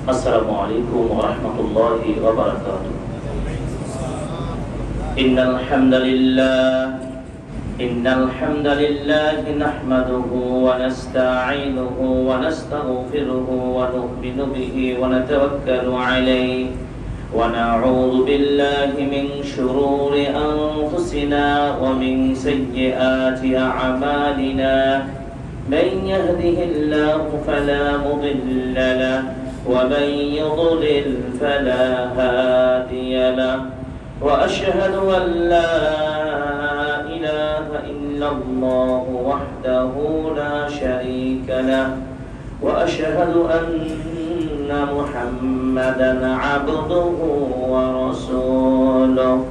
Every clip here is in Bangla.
Assalamualaikum warahmatullahi wabarakatuh. Innal hamdalillah nahmaduhu wa nasta'inuhu wa nastaghfiruhu wa nu'minu bihi wa natawakkalu alayhi wa na'udzu billahi min shururi anfusina wa min sayyiati a'malina. Man yahdihillahu fala mudilla lahu ومن يضلل فلا هادي له وأشهد أن لا إله إلا الله وحده لا شريك له وأشهد أن محمدا عبده ورسوله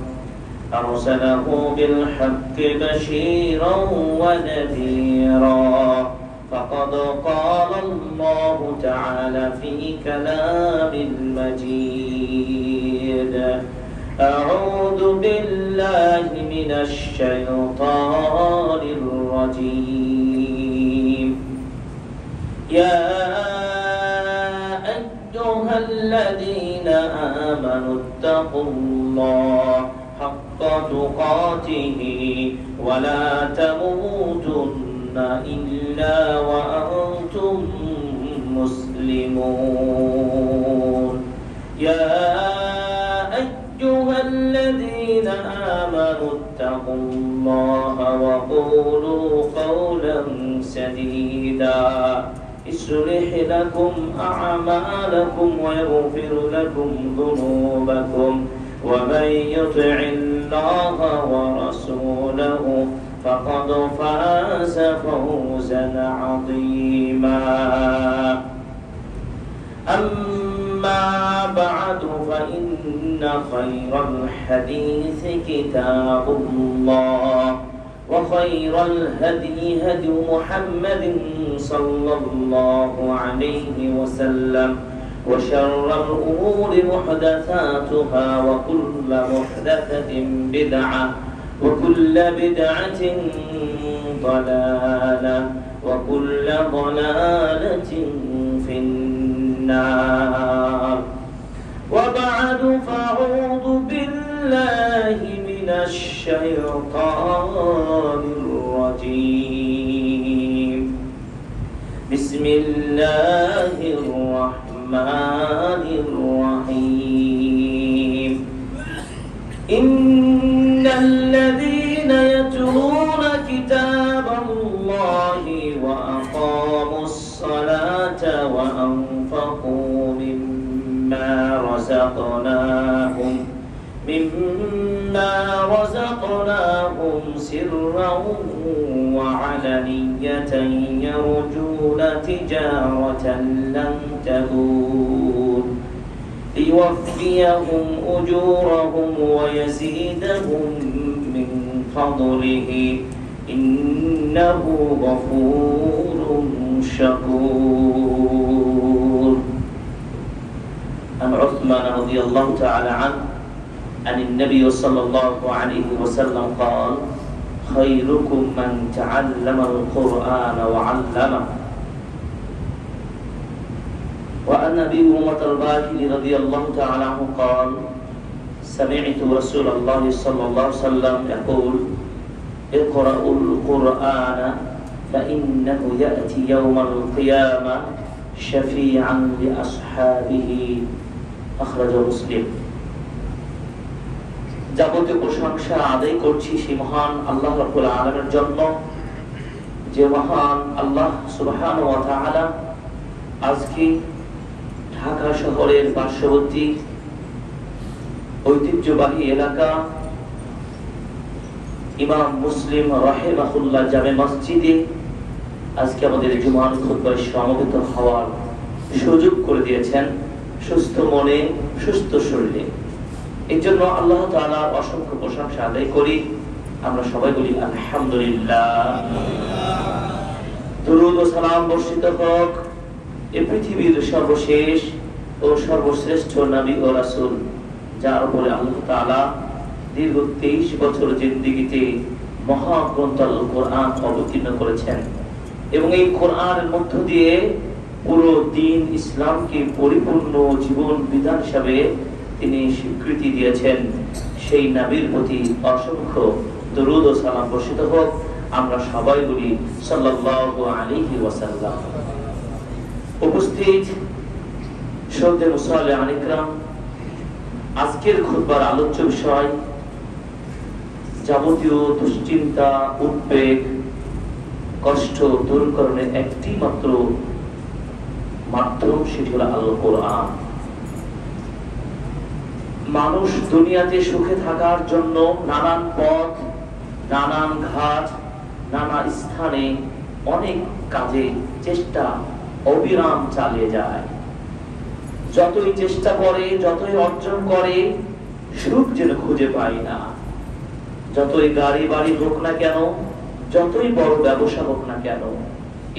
أرسله بالحق بشيرا ونذيرا فقد قال الله تعالى في كلام المجيد أعوذ بالله من الشيطان الرجيم يا أيها الذين آمنوا اتقوا الله حق تقاته ولا تموتن إلا وأنتم مسلمون يا أيها الذين آمنوا اتقوا الله وقولوا قولا سديدا يصلح لكم أعمالكم ويغفر لكم ذنوبكم ومن يطع الله ورسوله فقد فاز فوزا عظيما أما بعد فإن خير الحديث كتاب الله وخير الهدي هدي محمد صلى الله عليه وسلم وشر الأمور محدثاتها وكل محدثة بدعة وكل بدعة ضلالة وكل ضلالة في النار وبعد فأعوذ بالله من الشيطان الرجيم بسم الله الرحمن الرحيم إن الذين يتلون كتاب الله وأقاموا الصلاة وأنفقوا مما رزقناهم سرا وعلانية يرجون تجارة لن تبور ليوفيهم أجورهم ويزيدهم من فضله إنه غفور شكور. عن عثمان رضي الله تعالى عنه عن النبي صلى الله عليه وسلم قال خيركم من تعلم القرآن وعلمه. وعن أبي أمامة الباهلي رضي الله تعالى عنه قال سمعت رسول الله صلى الله عليه وسلم يقول اقرأوا القرآن فإنه يأتي يوم القيامة شفيعا لأصحابه أخرجه مسلم. যাবতীয় প্রশংসা আদায় করছি সেই মহান আল্লাহ রাব্বুল আলামিনের জন্য, যে মহান আল্লাহ সুবহানাহু ওয়া তাআলা আজকে ঢাকা শহরের পার্শ্ববর্তী ঐতিহ্যবাহী এলাকা ইমাম মুসলিম রাহিমাহুল্লাহ জামে মসজিদে আজকে আমাদের জুমার খুতবায় সমবেত হওয়ার সুযোগ করে দিয়েছেন, সুস্থ মনে সুস্থ শরীরে। এই জন্য আল্লাহ তাআলার অসংখ্য প্রশংসা আদায় করি। আমরা সবাই বলি আলহামদুলিল্লাহ। দুরূদ ও সালাম বর্ষিত হোক এই পৃথিবীর সর্বশেষ ও সর্বশ্রেষ্ঠ নবী ও রাসূল, যার উপরে আল্লাহ তাআলা দীর্ঘ 23 বছর জিন্দেগিতে মহাগ্রন্থ আল কোরআন অবতীর্ণ করেছেন এবং এই কোরআনের মধ্য দিয়ে পুরো দ্বীন ইসলামকে পরিপূর্ণ জীবন বিধান হিসাবে তিনি স্বীকৃতি দিয়েছেন। সেই নবীর প্রতি অসংখ্য দরুদ ও সালাম বর্ষিত হোক। আমরা সবাই বলি সাল্লাল্লাহু আলাইহি ওয়াসাল্লাম। উপস্থিত শ্রদ্ধেয় মুসল্লিয়ান ইকরাম, আজকের খুতবার আলোচ্য বিষয় যাবতীয় দুশ্চিন্তা, উদ্বেগ, কষ্ট দূরকরণের একটি মাত্র মাধ্যম, সেটি হলো আল কোরআন। মানুষ দুনিয়াতে সুখে থাকার জন্য নানান পথ, নানান ঘাট, নানা স্থানে অনেক কাজে চেষ্টা অবিরাম চালিয়ে যায়। যতই চেষ্টা করে, যতই অর্জন করে, সুখ যেন খুঁজে পায় না। যতই গাড়ি বাড়ি হোক না কেন, যতই বড় ব্যবসা হোক না কেন,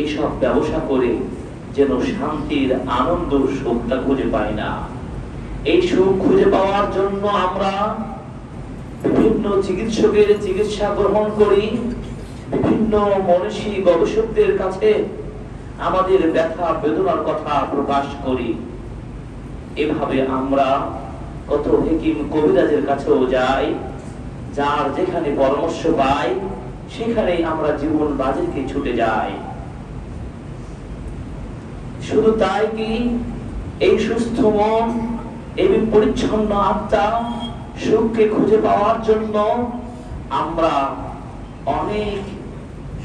এসব ব্যবসা করে যেন শান্তির আনন্দ সুখটা খুঁজে পায় না। এই সুখ খুঁজে পাওয়ার জন্য আমরা বিভিন্ন চিকিৎসকের চিকিৎসা গ্রহণ করি, বিভিন্ন মনীষী গবেষকদের কাছে আমাদের ব্যথা বেদনার কথা প্রকাশ করি। এভাবে আমরা কত হেকিম কবিরাজের কাছেও যাই, যার যেখানে পরামর্শ পাই সেখানেই আমরা জীবন বাজিকে ছুটে যাই। শুধু তাই কি, এই সুস্থ মন, এই পরিচ্ছন্ন আত্মা সুখকে খুঁজে পাওয়ার জন্য আমরা অনেক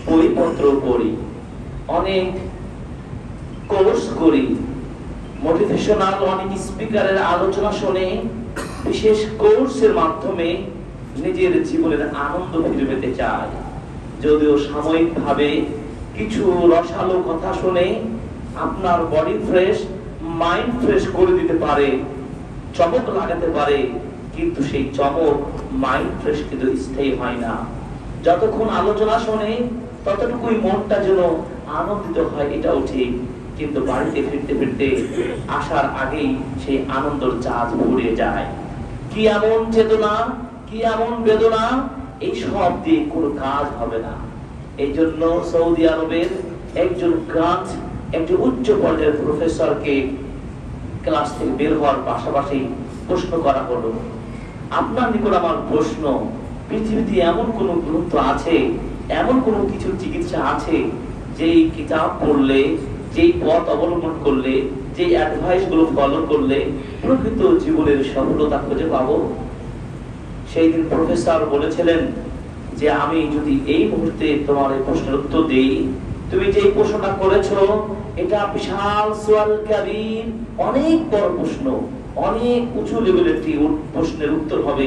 বইপত্র পড়ি, অনেক কোর্স করি, মোটিভেশনাল অনেক স্পিকারের আলোচনা শুনে বিশেষ কোর্সের মাধ্যমে নিজের জীবনের আনন্দ ফিরে পেতে চাই। যদিও সাময়িকভাবে কিছু রসালো কথা শুনে আপনার বডি ফ্রেশ, মাইন্ড ফ্রেশ করে দিতে পারে, চমক লাগাতে পারে, কিন্তু সেই চমক মাইন্ড ফ্রেশ কিন্তু স্থায়ী হয় না। যতক্ষণ আলোচনা শুনে ততটুকুই মনটা যেন আনন্দিত হয়, এটাও ঠিক, কিন্তু বাড়িতে ফিরতে ফিরতে আসার আগেই সেই আনন্দের চাঁদ ঘুরে যায়। কি এমন চেতনা, কি এমন বেদনা, এই সব দিয়ে কোনো কাজ হবে না। এই জন্য সৌদি আরবের একজন উচ্চ পর্যায়ের প্রফেসরকে ক্লাস থেকে বের হওয়ার পাশাপাশি প্রশ্ন করা হলো, আপনার নিকট আমার প্রশ্ন, পৃথিবীতে এমন কোন গ্রন্থ আছে, এমন কোন কিছু চিকিৎসা আছে, যেই কিতাব পড়লে, যেই পথ অবলম্বন করলে, যে অ্যাডভাইস গুলো ফলো করলে প্রকৃত জীবনের সফলতা খুঁজে পাবো? সেই দিন প্রফেসর বলেছিলেন যে আমি যদি এই মুহূর্তে তোমার এই প্রশ্নের উত্তর দেই, তুমি যে প্রশ্নটা করেছো এটা বিশাল সোয়াল কাবীর, অনেক বড় প্রশ্ন, অনেক উঁচু লেভেলের একটি প্রশ্নের উত্তর হবে,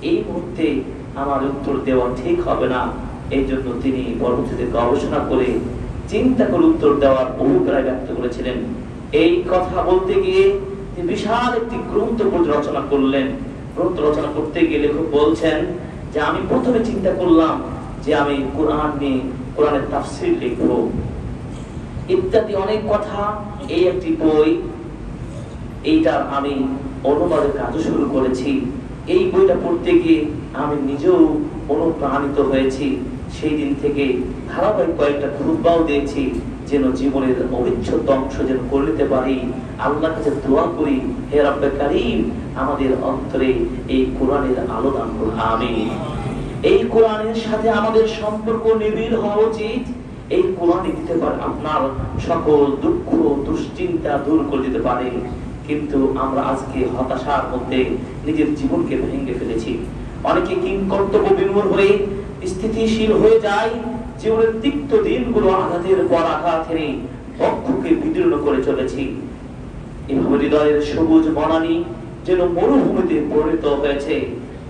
এই মুহূর্তে আমার উত্তর দেওয়া ঠিক হবে না। এই জন্য তিনি পরবর্তীতে গবেষণা করে চিন্তা করে উত্তর দেওয়ার অভিপ্রায় ব্যক্ত করেছিলেন। এই কথা বলতে গিয়ে তিনি বিশাল একটি গ্রন্থ রচনা করলেন। গ্রন্থ রচনা করতে গিয়ে লেখক বলছেন যে আমি প্রথমে চিন্তা করলাম যে আমি কোরআন নিয়ে কোরআনের তাফসীর লিখব, ইত্যাদি অনেক কথা। এই একটি বই, এইটার আমি অনুবাদের কাজ শুরু করেছি। এই বইটা পড়তে গিয়ে আমি নিজেও অনুপ্রাণিত হয়েছি। সেই দিন থেকে ধারাবাহিক কয়েকটা খুতবাও দিয়েছি, যেন জীবনের অবিচ্ছেদ্য অংশ যেন করে নিতে পারি। আল্লাহর কাছে দোয়া করি, হে রব্বে কারীম, আমাদের অন্তরে এই কোরআনের আলো দান করুন, আমিন। এই কোরআনের সাথে আমাদের সম্পর্ক নিবিড় হওয়া উচিত। এই কোরআনই দিতে পারে আপনার সকল দুঃখ দুশ্চিন্তা দূর করে দিতে পারে। কিন্তু আমরা আজকে হতাশার মধ্যে নিজের জীবনকে ভেঙে ফেলেছি। অনেকে কিংকর্তব্য বিমূঢ় হয়ে স্থিতিশীল হয়ে যায়। জীবনের তিক্ত দিনগুলো আঘাতের পর আঘাত হেনে বক্ষকে বিদীর্ণ করে চলেছি। এভাবে হৃদয়ের সবুজ বনানী যেন মরুভূমিতে পরিণত হয়েছে।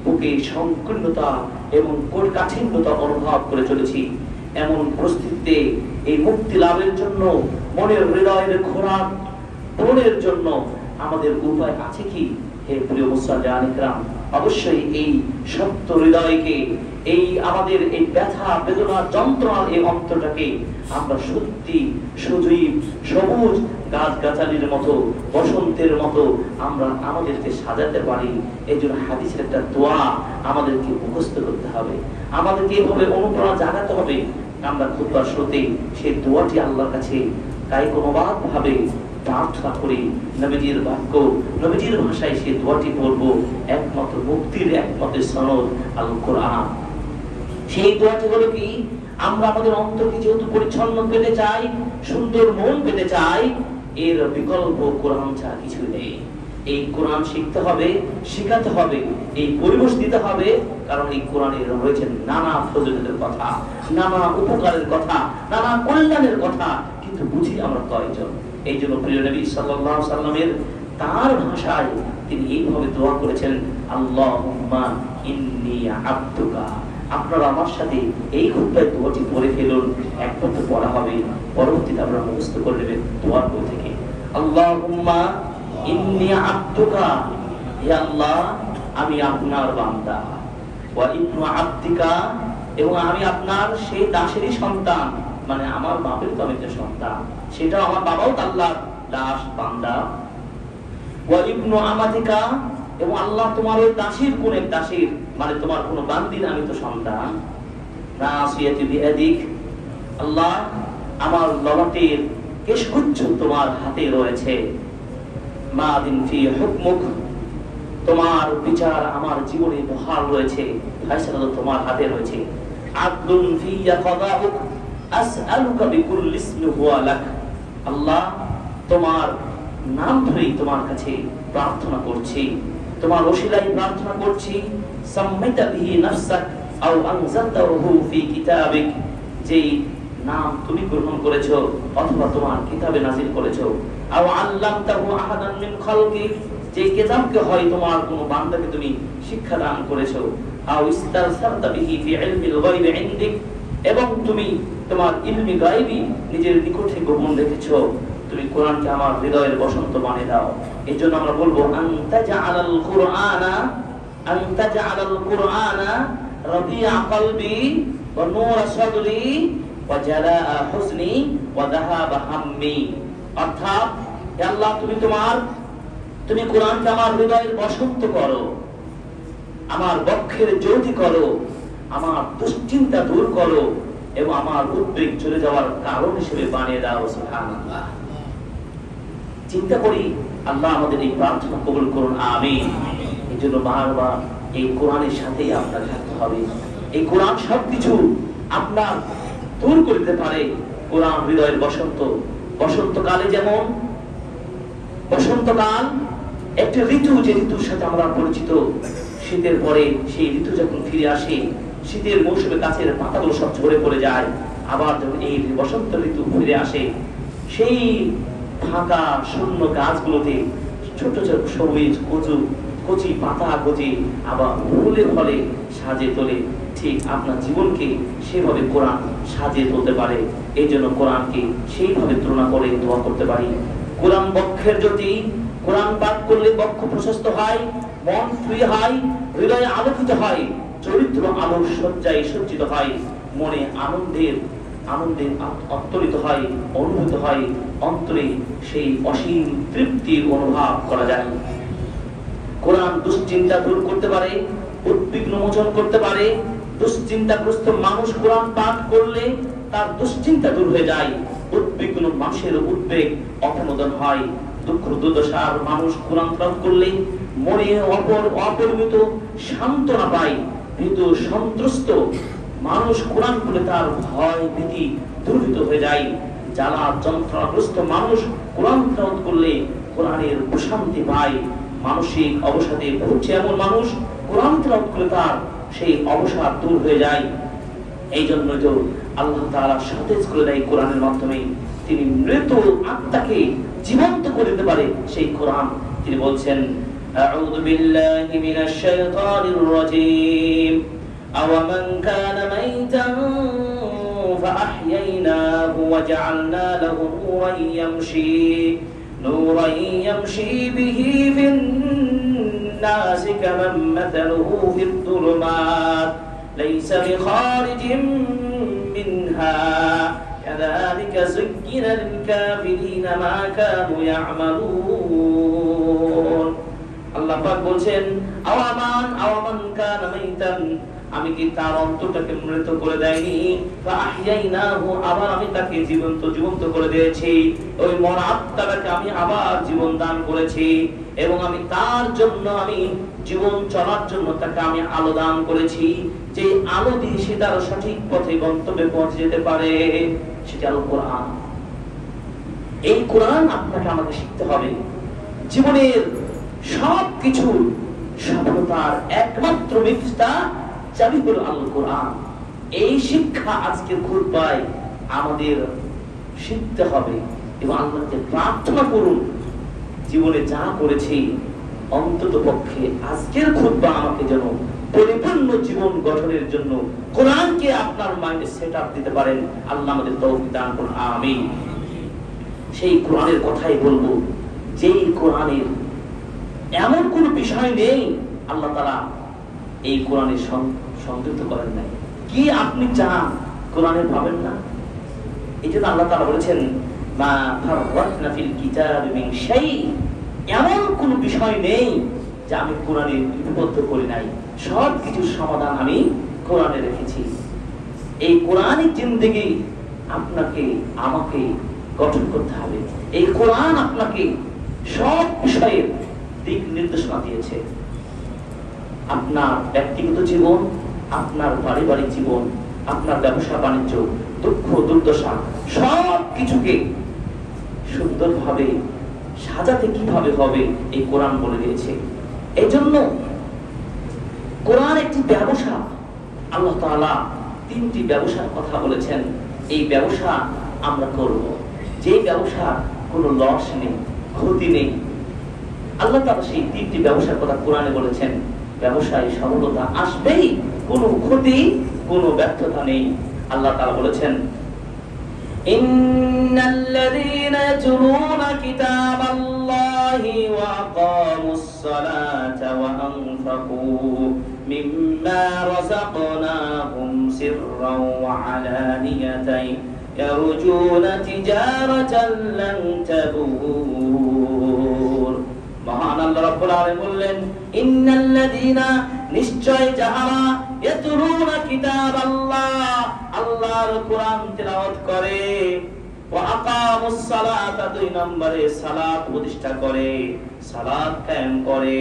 বুকে সংকীর্ণতা এবং কাঠিন্যতা অনুভব করে চলেছি। এমন পরিস্থিতিতে এই মুক্তি লাভের জন্য, মনের হৃদয়ের খোরাক পূরণের জন্য আমাদের উপায় আছে কি? হে প্রিয় মুসলিম ইকরাম, অবশ্যই এই সত্য হৃদয়কে, এই আমাদের এই ব্যথা বেদনা যন্ত্রণার এই অন্তরটাকে আমরা সত্যি সজীব সবুজ গাছগাছালির মতো, বসন্তের মতো আমরা আমাদেরকে সাজাতে পারি। এই জন্য হাদিসের একটা দোয়া আমাদেরকে মুখস্থ করতে হবে, আমাদেরকে এভাবে অনুপ্রেরণা জাগাতে হবে। আমরা খুতবার শুরুতে সেই দোয়াটি আল্লাহর কাছে কায়িক-অনুবাদ ভাবে প্রার্থনা করি, নবীজির বাক্য, নবীজির ভাষায় সেই দোয়াটি পড়বো। একমাত্র মুক্তির একমাত্র সনদ আল কোরআন। সেই দোয়াটি হলো কি, আমরা আমাদের অন্তরকে যেহেতু পরিচ্ছন্ন পেতে চাই, সুন্দর মন পেতে চাই, এর বিকল্প কোরআন ছাড়া কিছু নেই। এই কোরআন শিখতে হবে, শিখাতে হবে, এই পরিবেশ দিতে হবে। কারণ এই কোরআনে রয়েছে নানা ফজিলতের কথা, নানা উপকারের কথা, নানা কল্যাণের কথা, কিন্তু বুঝি আমরা কয়জন? এই জন্য প্রিয় নবী সাল্লাল্লাহু আলাইহি সাল্লামের তার ভাষায় তিনি এইভাবে দোয়া করেছেন, আল্লাহুম্মা ইন্নী আবদুকা। আপনারা আমার সাথে এই খুতবায় দোয়াটি পড়ে ফেলুন। একবার তো পড়া হবে, পরবর্তীতে আপনারা মুখস্থ করে নেবেন দোয়ার বই থেকে। আল্লাহুম্মা ইন্নী আবদুকা, হে আল্লাহ আমি আপনার বান্দা, ওয়া ইবনু আবদিকা, এবং আমি আপনার সেই দাসেরই সন্তান, মানে আমার বাপের তো আমি সন্তান, সেটা আমার বাবাও তো আল্লাহর দাস বান্দা। ওয়া ইবনু আমাতিকা, এবং আল্লাহ তোমার ওই দাসীর কোন এক দাসীর, মানে তোমার কোন বান্দির আমি তো সন্তান। নাসিয়াতি বিয়াদিক, আল্লাহ আমার ললাটের কেশগুচ্ছ তোমার হাতে রয়েছে। মাদিন ফি হুকমুক, তোমার বিচার আমার জীবনে বহাল রয়েছে, ফয়সালা তোমার হাতে রয়েছে। আদলুন ফিয়া কাদাউক, আসআলুকা বিকুল্লি ইসমি হুয়া লাক, আল্লাহ তোমার নাম ধরেই তোমার কাছে প্রার্থনা করছি, তোমার ওসিলায় প্রার্থনা করছি। সাম্মাইতা বিহি নাফসাক আও আনজালতাহু ফি কিতাবিক, যেই নাম তুমি গ্রহণ করেছো অথবা তোমার কিতাবে নাযিল করেছো। আও আল্লামতাহু আহাদান মিন খালকিক, যে কিতাবকে হয় তোমার কোন বান্দাকে তুমি শিক্ষা দান করেছো। আও ইস্তারসালতা বিহি ফি ইলমিল গায়বি ইনদিক, এবং তুমি তোমার ইলমি গায়বি নিজের নিকটে গোপন রেখেছো। তুমি কোরআনকে আমার হৃদয়ের বসন্ত বানিয়ে দাও। এই জন্য আমরা বলবো আনতা জাআলাল কুরআনা রাবিআ কলবি ওয়া নূরা সাদরি ওয়া জালাআ হুজনি ওয়া যাহাবা হাম্মি। অর্থাৎ হে আল্লাহ, তুমি কোরআনকে আমার হৃদয়ের বসন্ত করো, আমার বক্ষের জ্যোতি করো, আমার দুশ্চিন্তা দূর করো এবং আমার উদ্বেগ চলে যাওয়ার কারণ হিসেবে বানিয়ে দাও। সুবহানাল্লাহ। চিন্তা করি আল্লাহ আমাদের এই প্রার্থনা কবুল করুন, আমিন। এই জন্য বারবার এই কোরআনের সাথেই আপনার থাকতে হবে। এই কোরআন সবকিছু আপনার দূর করতে পারে। কোরআন হৃদয়ের বসন্ত। বসন্তকালে যেমন, বসন্তকাল একটি ঋতু, যে ঋতুর সাথে আমরা পরিচিত। শীতের পরে সেই ঋতু যখন ফিরে আসে, শীতের মৌসুমে গাছের পাতাগুলো সব ঝরে পড়ে যায়। আবার যখন এই বসন্ত ঋতু ফিরে আসে, সেই ফাঁকা শূন্য গাছগুলোতে ছোট ছোট সবুজ কচি পাতা গজে আবার ফুলে ফলে সাজে তোলে। ঠিক আপনার জীবনকে সেভাবে কোরআন সাজিয়ে তুলতে পারে। এই জন্য কোরআনকে সেইভাবে তুলনা করে দোয়া করতে পারি। কোরআন বক্ষের জ্যোতি। কোরআন পাঠ করলে বক্ষ প্রশস্ত হয়, মন ফ্রি হয়, হৃদয় আলোকিত হয়, চরিত্র আলোর সজ্জায় সজ্জিত হয়, মনে আনন্দের অন্তরিত হয়, অনুভূত হয়, অন্তরে সেই অসীম তৃপ্তির অনুভব করা যায়। কোরআন দুশ্চিন্তা দূর করতে পারে, উদ্বিগ্ন মোচন করতে পারে। দুশ্চিন্তাগ্রস্ত মানুষ কোরআন পাঠ করলে তার দুশ্চিন্তা দূর হয়ে যায়। উদ্বিগ্ন মানুষের উদ্বেগ অপনোদন হয়। দুঃখ দুর্দশার মানুষ কোরআন পাঠ করলে মনে অপরিমিত সান্ত্বনা পায়। ভীতু সন্ত্রস্ত মানুষ কোরআন পড়লে তার ভয় ভীতি দূরীভূত হয়ে যায়। জ্বালা যন্ত্রণাগ্রস্ত মানুষ কোরআন তেলাওয়াত করলে কোরআনের প্রশান্তি পায়। মানসিক অবসাদে ভুগছে এমন মানুষ কোরআন তেলাওয়াত করলে তার সেই অবসাদ দূর হয়ে যায়। এই জন্য তো আল্লাহ তাআলা সতেজ করে দেয় কোরআনের মাধ্যমে। তিনি মৃত আত্মাকে জীবন্ত করে দিতে পারে সেই কোরআন। তিনি বলছেন, আউযু বিল্লাহি মিনাশ শাইতানির রাজীম। আওয়ামান কানা মাইতান ফাআহইয়ানাহু ওয়া জাআলনা লাহু নূরান ইয়ামশি বিহি ফিন নাসি কামান মাথালুহু ফিদ দুলুমাত লাইসা বিখারিজিম মিনহা কাযালিকা যুয়্যিনা লিল কাফিরিনা মা কানু ইয়া'মালুন। আল্লাহ পাক বলছেন, আওয়ামান কানা মাইতান, আমি কি তার অন্তরটাকে মৃত করে দেইনি? ফাআহইয়ানাহু, আবার আমি তাকে জীবন্ত করে দিয়েছি। ওই মরা আত্মাটাকে আমি আবার জীবন দান করেছি এবং আমি তার জন্য, আমি জীবন চলার জন্য তাকে আমি আলো দান করেছি। যে আলো দিয়ে সে তার সঠিক পথে গন্তব্যে পৌঁছে যেতে পারে, সেটা হলো কোরআন। এই কোরআন আপনাকে আমাকে শিখতে হবে। জীবনের সবকিছু সফলতার একমাত্র মিফতাহ চাবি হলো আল কোরআন। এই শিক্ষা আজকের খুতবায় আমাদের শিখতে হবে এবং আল্লাহকে প্রার্থনা করুন, জীবনে যা করেছি অন্তত পক্ষে আজকের খুতবা আমাকে যেন পরিপূর্ণ জীবন গঠনের জন্য কোরআনকে আপনার মাইন্ডে সেটআপ দিতে পারেন। আল্লাহ আমাদের তৌফিক দান করুন, আমিন। সেই কোরআনের কথাই বলবো, যেই কোরআনের এমন কোন বিষয় নেই আল্লাহ তাআলা এই কোরআনের সংযুক্ত করেন নাই। কি আপনি চান কোরআনে পাবেন না? এই জন্য আল্লাহ তাআলা বলেছেন, মা ফাররাতনা ফিল কিতাবি মিন শাই, এমন কোন বিষয় নেই যা আমি কোরআনে লিপিবদ্ধ করি নাই। সব কিছুর সমাধান আমি কোরআনে রেখেছি। এই কোরআনিক জিন্দেগি আপনাকে আমাকে গঠন করতে হবে। এই কোরআন আপনাকে সব বিষয়ের দিক নির্দেশনা দিয়েছে। আপনার ব্যক্তিগত জীবন, আপনার পারিবারিক জীবন, আপনার ব্যবসা বাণিজ্য, দুঃখ দুর্দশা সব কিছুকে সুন্দরভাবে সাজাতে কিভাবে হবে এই কোরআন বলে দিয়েছে। এই জন্য কোরআন একটি ব্যবসা। আল্লাহ তাআলা তিনটি ব্যবসার কথা বলেছেন। এই ব্যবসা আমরা করব, যে ব্যবসা কোনো লস নেই, ক্ষতি নেই। আল্লাহ তাআলা সেই তিনটি ব্যবসার কথা কোরআনে বলেছেন। ব্যবসায় সফলতা আসবেই, কোনো ক্ষতি, কোনো ব্যর্থতা নেই। আল্লাহ তাআলা বলেছেন, ইন্নাল্লাযীনা ইয়াতলুনা কিতাবাল্লাহি ওয়া আকামুস সালাতা ওয়া আনফাকু মিম্মা রাযাকনাহুম সিররান وعلانية يرجون تجارة لن تبور মহান আল্লাহ রাব্বুল আলামিন বললেন ইন্নাল্লাযীনা নিশ্চয় যাহারা ইয়াতলুনা কিতাবাল্লাহ আল্লাহর কোরআন তেলাওয়াত করে ওয়া আকামুস সালাতা 2 নম্বরে সালাত প্রতিষ্ঠা করে সালাত কায়েম করে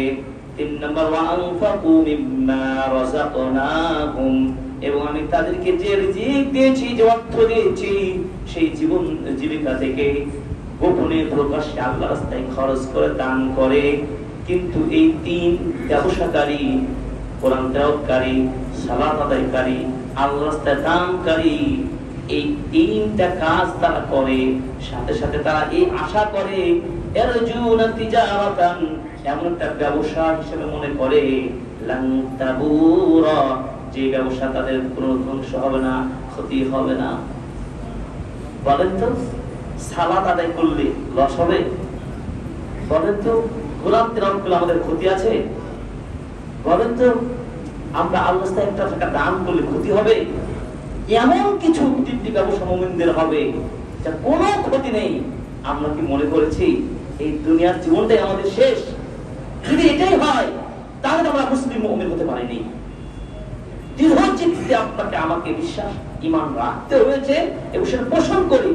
3 নম্বর ওয়া আনফাকু মিম্মা রাযাকনাহুম এবং আমি তাদেরকে যে রিজিক দিয়েছি যে অর্থ দিয়েছি সেই জীবিকা থেকে গোপনে প্রকাশ্যে আল্লাহর রাস্তায় খরচ করে দান করে কিন্তু এই তিন ব্যবসাকারী কোরআন তেলাওয়াতকারী সালাত আদায়কারী আল্লাহর রাস্তায় দানকারী এই তিনটা কাজ তারা করে সাথে সাথে তারা এই আশা করে এরজুনা তিজারাতান এমন একটা ব্যবসা হিসেবে মনে করে লান তাবুরা যে ব্যবসা তাদের কোনো ধ্বংস হবে না ক্ষতি হবে না বলেন তো সালাত আদায় করলে লস হবে বলেন তো কোরআন তেলাওয়াত করলে আমাদের ক্ষতি আছে বলেন তো আমরা আল্লাহর রাস্তায় একটা টাকা দান করলে ক্ষতি হবে এমন কিছু তিনটি ব্যবসা মুমিনদের হবে যা কোনো ক্ষতি নেই আমরা কি মনে করেছি এই দুনিয়ার জীবনটাই আমাদের শেষ যদি এটাই হয় তাহলে আমরা মুসলিম মুমিন হতে পারিনি দৃঢ় চিত্তে আপনাকে আমাকে বিশ্বাস ঈমান রাখতে হয়েছে এবং সেটা পোষণ করি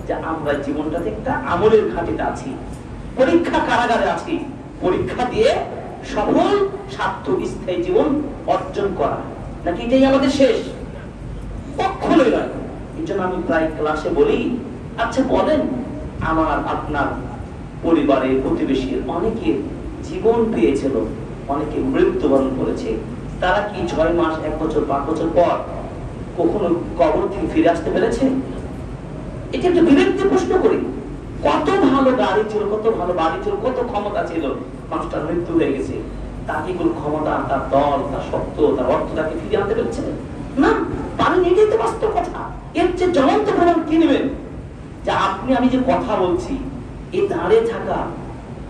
যে আমরা জীবনটাতে একটা আমলের ঘাটিতে আছি পরীক্ষা কারাগারে আছি পরীক্ষা দিয়ে সফল সার্থক স্থায়ী জীবন অর্জন করা নাকি এটাই আমাদের শেষ কখনোই নয় এই জন্য আমি প্রায় ক্লাসে বলি আচ্ছা বলেন আমার আপনার পরিবারের প্রতিবেশীর অনেকে জীবন পেয়েছিল অনেকে মৃত্যুবরণ করেছে তারা কি 6 মাস 1 বছর 5 বছর পর কখনো কবর থেকে ফিরে আসতে পেরেছে এটা একটা বিরক্তি প্রশ্ন করি কত ভালো গাড়ি ছিল কত ভালো বাড়ি ছিল কত ক্ষমতা ছিল মানুষটার মৃত্যু হয়ে গেছে তার কি কোনো ক্ষমতা তার দল তার শক্ত তার অর্থ তাকে ফিরে আনতে পেরেছে না পারেন এটাই তো বাস্তব কথা এর চেয়ে জ্বলন্ত প্রমাণ কি নেবেন যে আপনি আমি যে কথা বলছি এই দাঁড়িয়ে থাকা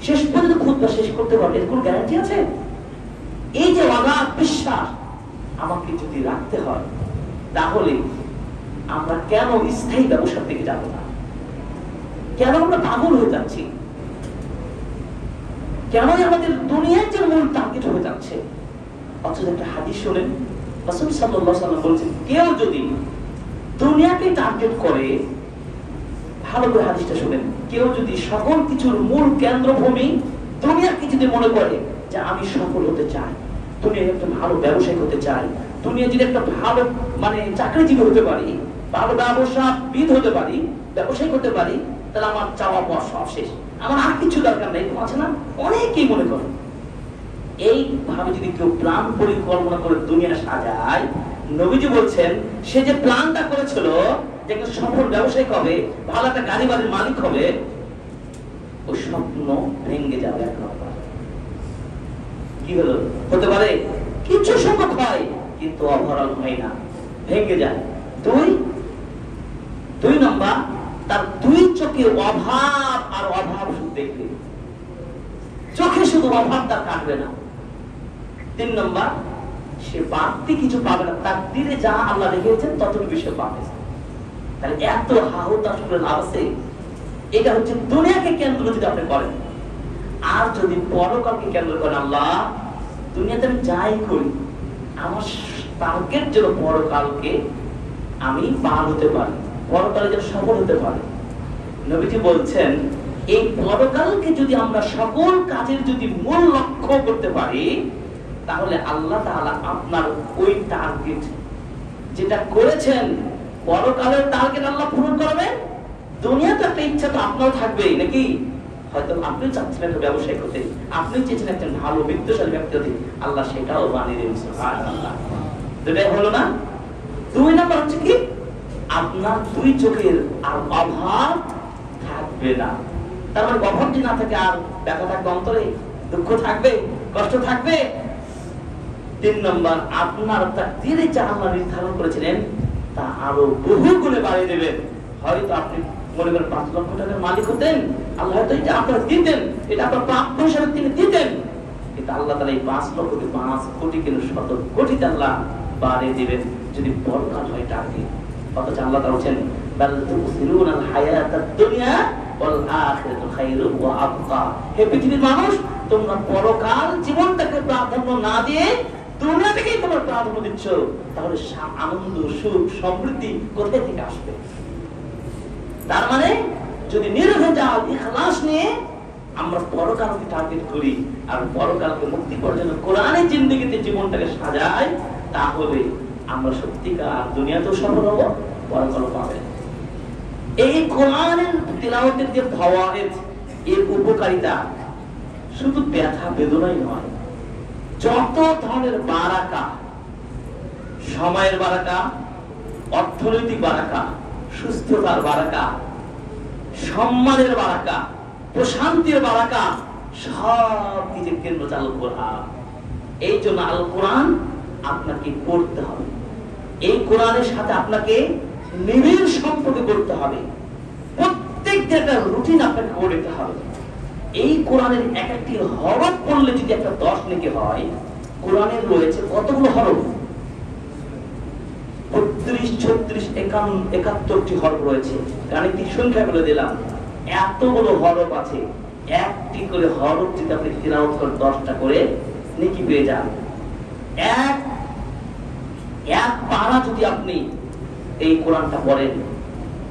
শেষ পর্যন্ত খুতবা শেষ করতে পারবে এর কোনো গ্যারান্টি আছে এই যে অগাধ বিশ্বাস আমাকে যদি রাখতে হয় তাহলে আমরা কেন স্থায়ী ব্যবসার দিকে যাব না কেন আমরা পাগল হয়ে যাচ্ছি কেন আমাদের দুনিয়ার যে মূল টার্গেট হয়ে যাচ্ছে অথচ একটা হাদিস শুনেন রাসূল সাল্লাল্লাহু আলাইহি ওয়াসাল্লাম বলেছেন কেউ যদি দুনিয়াকে টার্গেট করে ভালো করে হাদিসটা শুনেন কেউ যদি সকল কিছুর মূল কেন্দ্রভূমি দুনিয়াকে যদি মনে করে যে আমি সফল হতে চাই দুনিয়ায় একটা ভালো ব্যবসায়ী হতে চাই দুনিয়া যদি একটা ভালো মানে চাকরিজীবী হতে পারি ভালো ব্যবসাবিদ হতে পারি ব্যবসায়ী হতে পারি তাহলে আমার চাওয়া পাওয়া সব শেষ আমার আর কিছু দরকার নেই আছে না অনেকেই মনে করে এইভাবে যদি কেউ প্ল্যান পরিকল্পনা করে দুনিয়া সাজায় নবীজি বলছেন সে যে প্ল্যানটা করেছিল যে একটা সফল ব্যবসায়ী হবে ভালো একটা গাড়ি বাড়ির মালিক হবে ওই স্বপ্ন ভেঙে যাবে একবার কি হলো হতে পারে কিছু সংখ্যক হয় কিন্তু ওভারঅল হয় না ভেঙে যায় দুই নম্বর তার দুই চোখে অভাব আর অভাব শুধু দেখবে চোখে শুধু অভাব তার কাটবে না 3 নম্বর সে বাড়তি কিছু পাবে না তার দিলে যা আল্লাহ রেখেছেন ততটুকু সে পাবে তাহলে এত হাহুতাশ করে লাভ আছে এটা হচ্ছে দুনিয়াকে কেন্দ্র যদি আপনি করেন আর যদি পরকালকে কেন্দ্র করেন আল্লাহ দুনিয়াতে আমি যাই করি আমার টার্গেট যেন পরকালকে আমি পার হতে পারি পরকালে যেন সফল হতে পারি নবীজি বলছেন এই পরকালকে যদি আমরা সকল কাজের যদি মূল লক্ষ্য করতে পারি তাহলে আল্লাহ তাআলা আপনার ওই টার্গেট যেটা করেছেন পরকালের টার্গেট আল্লাহ পূরণ করবেন দুনিয়াতে একটা ইচ্ছা তো আপনারও থাকবেই নাকি হয়তো আপনি চাচ্ছেন একটা ব্যবসায়ী হতে আপনি চেয়েছেন একজন ভালো বিত্তশালী ব্যক্তি হতে আল্লাহ সেটাও বানিয়ে দেবেন সুবহানাল্লাহ দুটাই হলো না 2 নম্বর হচ্ছে কি আপনার দুই চোখের আর অভাব থাকবে না তার মানে অভাব যদি না থাকে আর ব্যথা থাকবে অন্তরে দুঃখ থাকবে কষ্ট থাকবে 3 নম্বর আপনার তাকদীরে যা আল্লাহ নির্ধারণ করেছিলেন তা আরো বহু গুণে বাড়িয়ে দেবেন হয়তো আপনি মনে করেন 5 লক্ষ টাকার মালিক হতেন আল্লাহ হয়তো এটা আপনার দিতেন এটা আপনার প্রাপ্য হিসেবে তিনি দিতেন কিন্তু আল্লাহ তাআলা এই 5 লক্ষ কে 5 কোটি কেন শত কোটি আল্লাহ বাড়িয়ে দিবেন যদি পরকাল হয় টার্গেট অথচ আল্লাহ তাআলা বলেন বাল তুসিরুনাল হায়াতাদ দুনিয়া ওয়াল আখিরাতু খায়রুন ওয়া আবকা। হে পৃথিবীর মানুষ, তোমরা পরকাল জীবনটাকে প্রাধান্য না দিয়ে দুনিয়া থেকেই তোমরা প্রাধান্য দিচ্ছ, তাহলে আনন্দ, সুখ, সমৃদ্ধি কোথায় থেকে আসবে? তার মানে যদি নির্ভেজাল ইখলাস নিয়ে আমরা পরকালকে টার্গেট করি আর পরকালকে মুক্তি পাওয়ার জন্য কোরআনের জিন্দেগিতে জীবনটাকে সাজাই, তাহলে আমরা সত্যিকার দুনিয়াতেও সফল হব, পরকালও পাবেন। এই কোরআনের তিলাওয়াতের যে ফাওয়ায়েদ, এর উপকারিতা শুধু ব্যথা বেদনাই নয়, যত ধরনের বারাকা, সময়ের বারাকা, অর্থনৈতিক বারাকা, সুস্থতার বারাকা, সম্মানের বারাকা, প্রশান্তির বারাকা, সব কিছু কেন্দ্র আল কোরআন। এই জন্য আল কোরআন আপনাকে পড়তে হবে, এই কোরআনের সাথে আপনাকে নিবিড় সম্পর্ক করতে হবে, প্রত্যেক একটা রুটিন আপনাকে করে নিতে হবে। এই কোরআনের এক একটি হরফ পড়লে যদি একটা 10 নেকি হয়, কোরআনের রয়েছে কতগুলো হরফ? 32, 36, 51, 71টি হরফ রয়েছে। গাণিতিক সংখ্যা বলে দিলাম, এতগুলো হরফ আছে। একটি করে হরফ যদি আপনি তিলাওয়াত করেন 10টা করে নেকি পেয়ে যান। এক পারা যদি আপনি এই কোরআনটা পড়েন,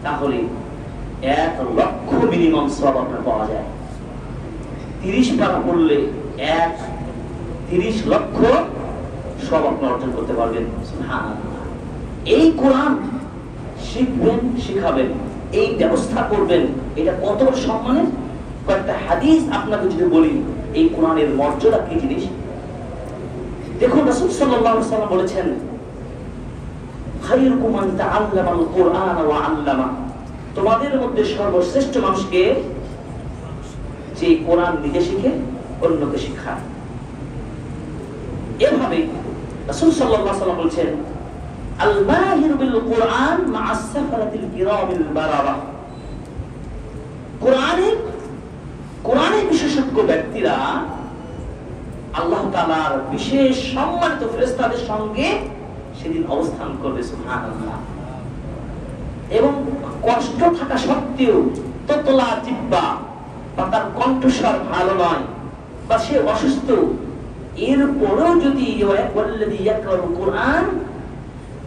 তাহলে 1 লক্ষ মিনিমাম সওয়াব আপনার পাওয়া যায়। 30 পারা পড়লে 30 লক্ষ সওয়াব আপনি অর্জন করতে পারবেন। সুবহানাল্লাহ। এই কোরআন শিখবেন, শিখাবেন, এই ব্যবস্থা করবেন, এটা কত বড় সম্মানের। কয়েকটা হাদিস আপনাকে যদি বলি এই কোরআনের মর্যাদা কি জিনিস, দেখুন রাসূল সাল্লাল্লাহু আলাইহি ওয়াসাল্লাম বলেছেন, খায়রুকুম মান তাআল্লামাল কুরআন ওয়া আল্লামা। তোমাদের মধ্যে সর্বশ্রেষ্ঠ মানুষকে যে কোরআন নিজে শিখে অন্যকে শেখায়। এভাবে রাসূল সাল্লাল্লাহু আলাইহি ওয়াসাল্লাম বলেছেন, আল মাহিরু বিল কুরআন মা'আস সাফারাতিল কিরামিল বারারা। কোরআনের বিশেষজ্ঞ ব্যক্তিরা আল্লাহ তাআলার বিশেষ সম্মানিত ফেরেশতাদের সঙ্গে সেদিন অবস্থান করবে। সুবহানাল্লাহ। এবং কষ্ট থাকা সত্ত্বেও, তোতলা জিহ্বা বা তার কণ্ঠস্বর ভালো নয় বা সে অসুস্থ, এরপরেও যদি ওয়াল্লাযী ইয়াকরাউল কুরআন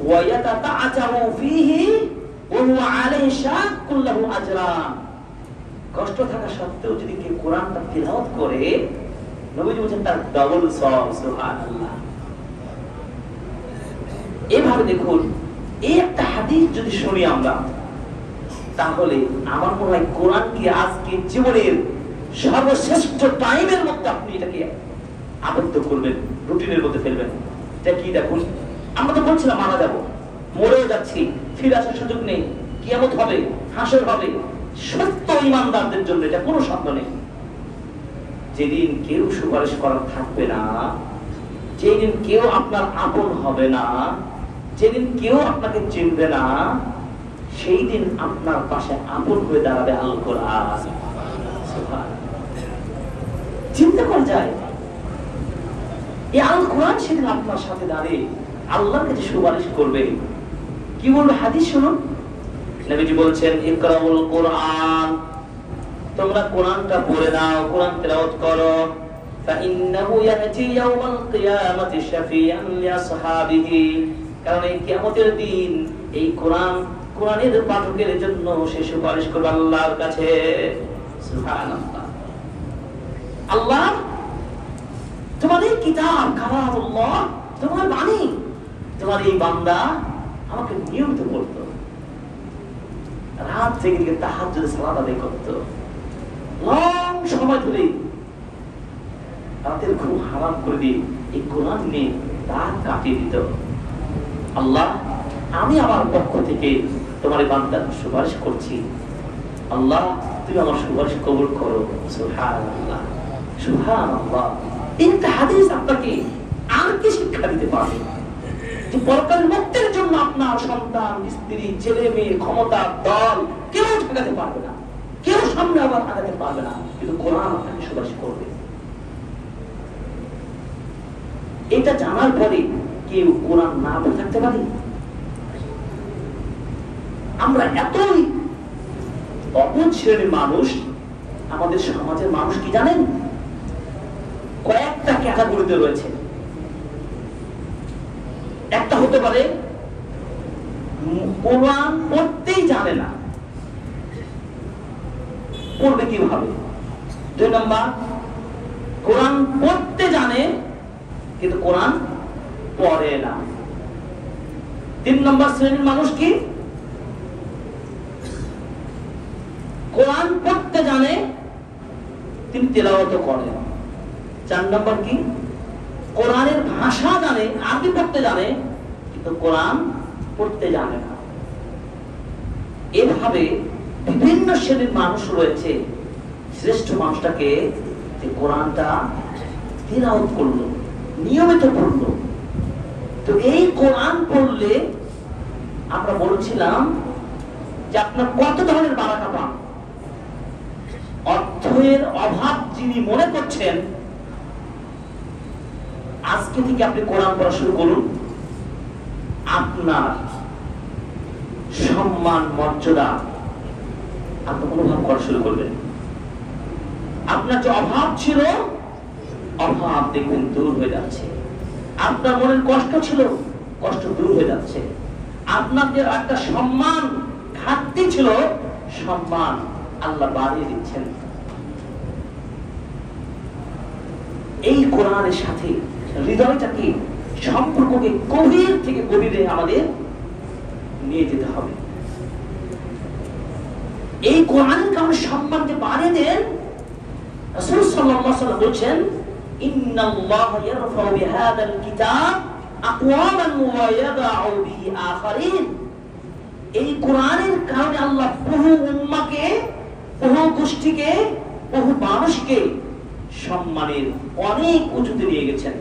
ওয়া ইয়াতাতাআজামু ফীহি ওয়া হুয়া আলাইহি শাক্কুল লাহু আজরান। কষ্ট থাকা সত্ত্বেও যদি কেউ কোরআনটা তিলাওয়াত করে, নবীজি বলেন তার ডাবল সওয়াব। সুবহানাল্লাহ। এভাবে দেখুন, এই একটা হাদিস যদি শুনি আমরা, তাহলে আমার মনে হয় কোরআনকে আজকে জীবনের সর্বশ্রেষ্ঠ টাইমের মধ্যে আপনি এটাকে আবদ্ধ করবেন, রুটিনের মধ্যে ফেলবেন। এটা কি দেখুন, আমরা তো বলছিলাম মারা যাব, মরেও যাচ্ছি, ফিরে আসার সুযোগ নেই, কিয়ামত হবে, হাসর হবে। সত্য ঈমানদারদের জন্য এটা কোনো সন্দেহ নেই। যেদিন কেউ সুপারিশ করার থাকবে না, যেদিন কেউ আপনার আপন হবে না, যেদিন কেউ আপনাকে চিনবে না, সেই দিন আপনার পাশে আপন হয়ে দাঁড়াবে আল কোরআন। চিন্তা করা যায়, এই আল কোরআন সেদিন আপনার সাথে দাঁড়িয়ে আল্লাহর কাছে সুপারিশ করবে। কি বলবে হাদিস শুনুন, নবীজি বলছেন, ইকরাউল কোরআন, তোমরা কোরআনটা পড়ে নাও, কোরআন তেলাওয়াত করো। ফাইন্নাহু ইয়াতি ইয়াউমাল কিয়ামাতি শাফিয়ান লিআসহাবিহি। কারণ এই কিয়ামতের দিন এই কোরআনের পাঠকের জন্য সে সুপারিশ করবে আল্লাহর কাছে। সুবহানাল্লাহ। আল্লাহ, তোমার এই কিতাব কালামুল্লাহ, তোমার বাণী, তোমার এই বান্দা আমাকে নিয়মিত পড়তো, রাত জেগে তাহাজ্জুদের সালাত আদায় করতো, লং সময় ধরে রাতের ঘুম হারাম করে দিয়ে এই কোরআন নিয়ে রাত কাটিয়ে দিত। আল্লাহ, আমি আমার পক্ষ থেকে তোমার এই বান্দার সুপারিশ করছি, আল্লাহ তুমি আমার সুপারিশ কবুল করো। সুবহানাল্লাহ, সুবহানাল্লাহ। একটা হাদিস আপনাকে আর কি শিক্ষা দিতে পারবে যে পরকালের মুক্তির জন্য আপনার সন্তান, স্ত্রী, ছেলে মেয়ে, ক্ষমতা, দল কেউ ঠেকাতে পারবে না, কেউ সামনে আবার আগাতে পারবে না, কিন্তু কোরআন আপনাকে সুপারিশ করবে। এটা জানার পরে কেউ কোরআন না পড়ে থাকতে পারে? আমরা এতই অবুঝ শ্রেণীর মানুষ। আমাদের সমাজের মানুষ কি জানেন, কয়েকটা ক্যাটাগরিতে রয়েছে। একটা হতে পারে কোরআন পড়তেই জানে না, পড়বে কিভাবে। 2 নম্বর, কোরআন পড়তে জানে কিন্তু কোরআন পড়ে না। 3 নম্বর শ্রেণীর মানুষ কি, কোরআন পড়তে জানে তিনি তেলাওয়াত করেন। 4 নম্বর কি, কোরআনের ভাষা জানে, আরবি পড়তে জানে কিন্তু কোরআন পড়তে জানে না। এভাবে বিভিন্ন শ্রেণীর মানুষ রয়েছে। শ্রেষ্ঠ মানুষটাকে যে কোরআনটা তিলাওয়াত করলো, নিয়মিত পড়লো। তো এই কোরআন পড়লে আমরা বলছিলাম যে আপনার কত ধরনের বারাকা পান। অর্থের অভাব যিনি মনে করছেন, আজকে থেকে আপনি কোরআন পড়া শুরু করুন, আপনার সম্মান মর্যাদা আপনি অনুভব করা শুরু করবেন। আপনার যে অভাব ছিল, অভাব দেখবেন দূর হয়ে যাচ্ছে। আপনার মনের কষ্ট ছিল, কষ্ট দূর হয়ে যাচ্ছে। আপনাদের একটা সম্মান ঘাটতি ছিল, সম্মান আল্লাহ বাড়িয়ে দিচ্ছেন। এই কোরআনের সাথে হৃদয়টাকে, সম্পর্ককে গভীর থেকে গভীরে আমাদের নিয়ে যেতে হবে। এই কোরআনের কারণে সম্মানকে বাড়িয়ে দেন। রাসূল সাল্লাল্লাহু আলাইহি ওয়াসাল্লাম বলেছেন, ইন্নাল্লাহা ইয়ারফাউ বিহাদাল কিতাব আকওয়ামান ওয়া ইয়াদউ বিহি আখারিন। এই কোরআনের কারণে আল্লাহ বহু উম্মাহকে, বহু গোষ্ঠীকে, বহু মানুষকে সম্মানের অনেক উঁচুতে নিয়ে গেছেন।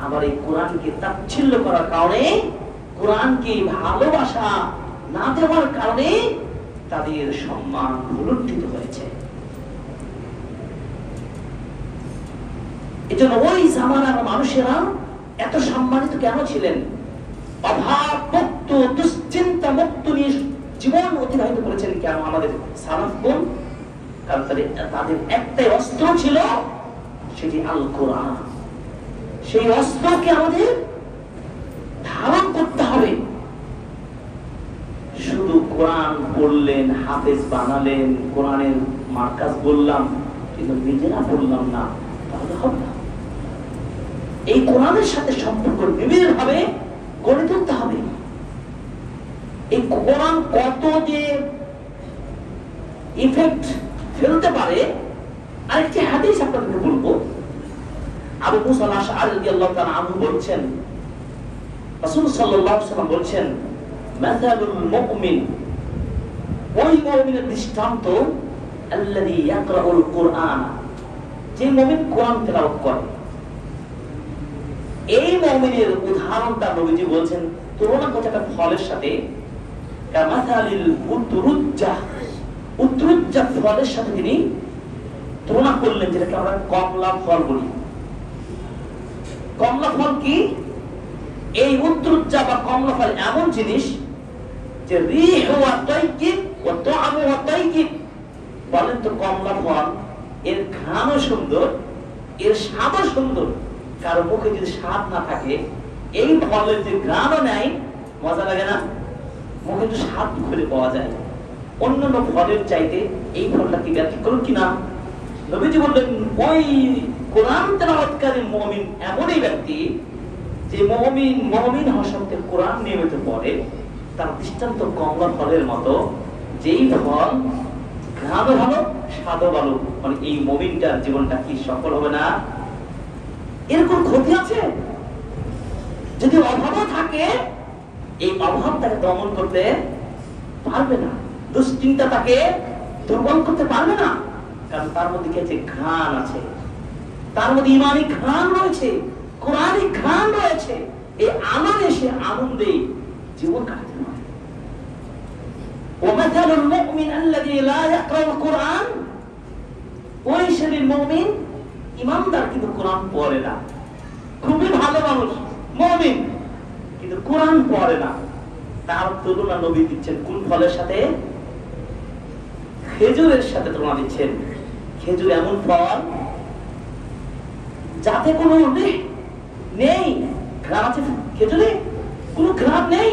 আবার এই কোরআনকে তাচ্ছিল্য করার কারণে, কোরআনকে ভালোবাসা না দেওয়ার কারণে তাদের সম্মান ভুলুণ্ঠিত হয়েছে। এজন্য ওই জামানার মানুষেরা এত সম্মানিত কেন ছিলেন? অভাব মুক্ত, দুশ্চিন্তা মুক্ত নিয়ে জীবন অতিবাহিত করেছেন কেন আমাদের সালাফগণ? কারণ তাদের একটাই অস্ত্র ছিল, সেটি আল কোরআন। সেই অস্ত্রকে আমাদের ধারণ করতে হবে। শুধু কোরআন পড়লেন, হাফেজ বানালেন, কোরআনের মার্কাজ বললাম, কিন্তু নিজেরা পড়লাম না, তাহলে হবে না। এই কোরআনের সাথে সম্পর্ক নিবিড় ভাবে গড়ে তুলতে হবে। এই কোরআন কত যে ইফেক্ট ফেলতে পারে, আরেকটি হাদিস আপনাদেরকে বলবো। আবু মুসা আল-আশআরী রাদিয়াল্লাহু তাআলা আনহু বলছেন, রাসূল সাল্লাল্লাহু আলাইহি ওয়াসাল্লাম বলছেন, মাসালুল মুমিন, ওই মুমিনের দৃষ্টান্ত, আল্লাযী ইয়াকরাউল কুরআন, যে মুমিন কোরআন তেলাওয়াত করে। এই মুমিনের উদাহরণটা নবীজি বলছেন, তুলনা করছে একটা ফলের সাথে, কামাসালিল উতরুজ্জাহ, উতরুজ্জাহ ফলের সাথে তিনি তুলনা করলেন, যেটাকে আমরা কমলা ফল বলি। কমলা ফল কি? এই উতরুজ্জাহ বা কমলা ফল এমন জিনিস যে রিহু ওয়া তাইয়িব ওয়া তুআমু ওয়া তাইয়িব। বলেন তো, কমলা ফল এর ঘ্রাণও সুন্দর, এর স্বাদও সুন্দর। কারো মুখে যদি স্বাদ না থাকে, এই ফলের যে ঘ্রাণও নাই, মজা লাগে না? মুখে তো স্বাদ খুলে পাওয়া যায়। অন্যান্য ফলের চাইতে এই ফলটা কি ব্যতিক্রম কিনা? নবীজি বললেন, ওই কোরআন তেলাওয়াতকারী মুমিন এমনই ব্যক্তি যে মুমিন হওয়া সত্ত্বেও কোরআন নিয়মিত পড়ে, তার দৃষ্টান্ত কমলা ফলের মতো, যেই ফল ঘ্রাণও ভালো, স্বাদও ভালো। মানে এই মুমিনটার জীবনটা কি সফল হবে না? এরকম ক্ষতি আছে? যদি অভাবও থাকে, এই অভাব তাকে দমন করতে পারবে না, দুশ্চিন্তা তাকে দুর্বল করতে পারবে না। কারণ তার মধ্যে কি আছে? ঘ্রাণ আছে, তার মধ্যে ঈমানি ঘ্রাণ রয়েছে, কোরআনি ঘ্রাণ রয়েছে। এই আনন্দে, সে আনন্দে জীবন কাটাতে পারে। ওয়ামাথালুল মুমিন আল্লাযী লা ইয়াকরাউল কুরআন, ওই শ্রেণীর মুমিন ইমানদার কিন্তু কোরআন পড়ে না, খুবই ভালো মানুষ মুমিন, কিন্তু কোরআন পড়ে না। তার তুলনা নবী দিচ্ছেন কোন ফলের সাথে? খেজুরের সাথে তুলনা দিচ্ছেন। খেজুর এমন ফল যাতে কোনো নেই ঘ্রাণ আছে, খেজুরে কোনো ঘ্রাণ নেই।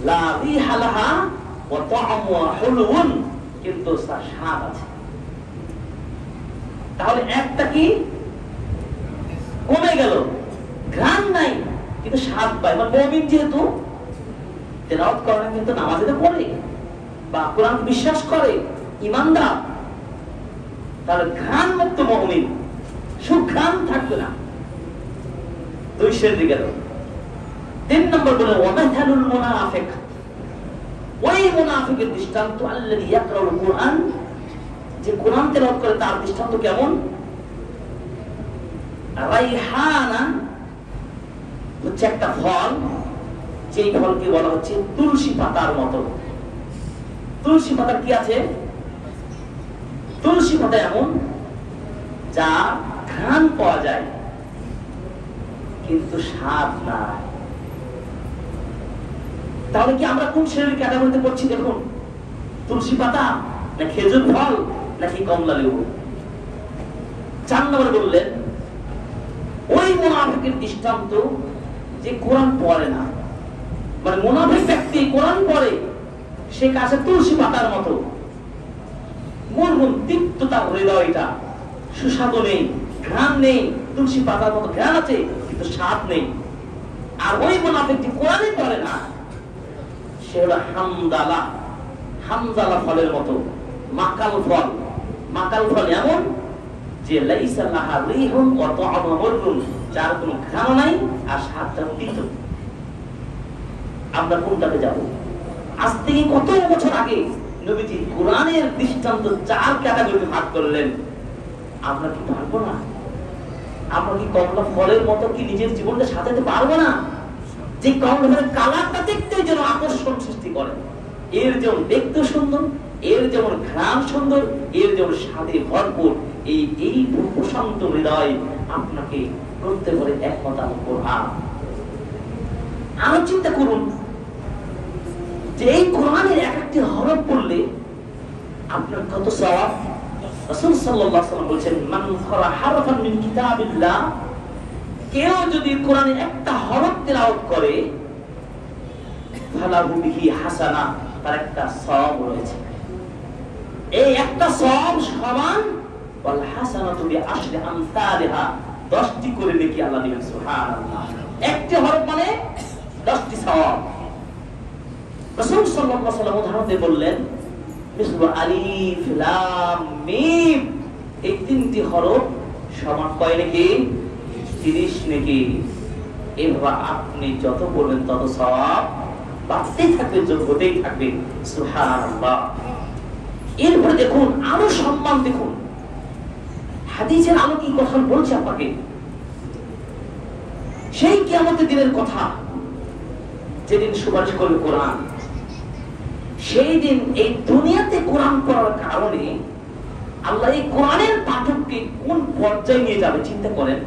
লা রিহা লাহা ওয়া তা'মুহা হুলুন, কিন্তু তার স্বাদ আছে। তাহলে একটা কি কমে গেল, ঘ্রাণ নাই কিন্তু স্বাদ পায়। মানে মুমিন যেহেতু তেলাওয়াত করে না কিন্তু নামাজে তো পড়ে বা কোরআন বিশ্বাস করে, ঈমানদার, তাহলে ঘ্রাণ মুক্ত মুমিন, সুঘ্রাণ থাকবে না। 2 শ্রেণী গেল। 3 নম্বর বলে ওয়ামাথালুল মুনাফিক, ওই মুনাফিকের দৃষ্টান্ত আল্লাযী ইয়াকরাউল কুরআন, যে কোরআন তেলাওয়াত করে তার দৃষ্টান্ত কেমন? রাইহানা হচ্ছে একটা ফল, যেই ফলকে বলা হচ্ছে তুলসী পাতার মতো। তুলসী পাতার কি আছে? তুলসী পাতা এমন যা ঘ্রাণ পাওয়া যায় কিন্তু স্বাদ নাই। তাহলে কি আমরা কোন শ্রেণীর ক্যাটাগরিতে পড়ছি? দেখুন, তুলসী পাতা না খেজুর ফল নাকি কমলা লেবু? 4 নম্বরে বললেন ওই মুনাফিকের দৃষ্টান্ত যে কোরআন পড়ে না। মানে মুনাফিক ব্যক্তি কোরআন পড়ে, সে কাছে তুলসী পাতার মতো, মরহুম তিক্ত তার হৃদয়টা, সুস্বাদু নেই, ঘ্রাণ নেই। তুলসী পাতার মতো ঘ্রাণ আছে কিন্তু স্বাদ নেই। আর ওই মুনাফিকটি কোরআনই পড়ে না, সে হলো হামদালা, হামদালা ফলের মতো, মাকাল ফল। মাকাল ফল এমন যে লাইসা লাহা রিহুন ওয়া তা'মুহা মুররুন, যার কোনো ঘ্রাণ নাই আর স্বাদটা তিক্ত। আমরা কোনটাতে যাব? আজ থেকে কত বছর আগে নবীজি কোরআনের দৃষ্টান্ত 4 ক্যাটাগরিতে ভাগ করলেন। আমরা কি পারবো না? আমরা কি কমলা ফলের মতো কি নিজের জীবনটা সাজাতে পারবো না? যে কমলা ফলের কালারটা দেখতে যেন আকর্ষণ সৃষ্টি করে, এর যেমন দেখতে সুন্দর, এর যেমন ঘ্রাণ সুন্দর, এর যেমন স্বাদে ভরপুর, এই প্রশান্ত হৃদয় আপনাকে করতে পারে একমত আল কোরআন। আরো চিন্তা করুন যে এই কোরআনের এক একটি হরফ পড়লে আপনার কত সওয়াব। রাসূল সাল্লাল্লাহু আলাইহি ওয়াসাল্লাম বলেছেন, মান ক্বারা হারফান মিন কিতাবিল্লাহ, কেউ যদি কোরআনের একটা হরফ তেলাওয়াত করে, ফালাহু বিহি হাসানা, তার একটা সওয়াব রয়েছে। এই একটা সওয়াব সমান ওয়াল হাসানাতু বিআশরি আমসালিহা, 10টি করে নেকি আল্লাহ দিবেন। সুবহানাল্লাহ। একটি হরফ মানে 10টি সওয়াব। রাসূল সাল্লাল্লাহু আলাইহি ওয়াসাল্লাম উদাহরণ দিয়ে বললেন, মিসলু আলিফ লাম মিম, এই 3টি হরফ সমান কয় নাকি? 30 নাকি। এভাবে আপনি যত পড়বেন তত সওয়াব বাড়তেই থাকবে, যোগ হতেই থাকবে। সুবহানাল্লাহ। এরপরে দেখুন আরো সম্মান, দেখুন হাদিসের আলো কি কথা বলছে আপনাকে। সেই কিয়ামতের দিনের কথা, যেদিন সুপারিশ করবে কোরআন, সেই দিন এই দুনিয়াতে কোরআন পড়ার কারণে আল্লাহ এই কোরআনের পাঠককে কোন পর্যায়ে নিয়ে যাবে চিন্তা করেন।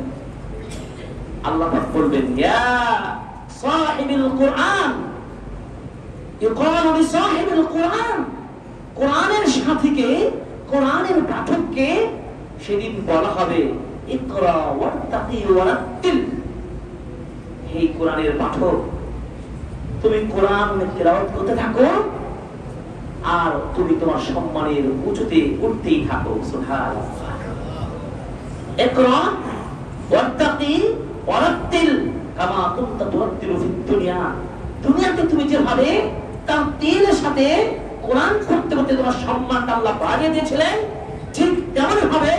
আল্লাহ পাক বলবেন, ইয়া সাহিবুল কোরআন, ইকরাউ লিসাহিবিল কোরআন, কোরআনের সাথীকে, কোরআনের পাঠককে সেদিন বলা হবে, ইকরা ওয়াত্তাকি ওয়ারাত্তিল, হে কোরআনের পাঠক, তুমি কোরআন তেলাওয়াত করতে থাকো আর তুমি তোমার সম্মানের উঁচুতে উঠতেই থাকো। সুবহানাল্লাহ। ইকরা ওয়াত্তাকি ওয়ারাত্তিল কামা কুনতা তুরাত্তিলু ফিদ দুনিয়া, দুনিয়াতে তুমি যেভাবে তারতিলের সাথে কোরআন পড়তে পড়তে তোমার সম্মানটা আল্লাহ বাড়িয়ে দিয়েছিলেন, ঠিক তেমনি ভাবে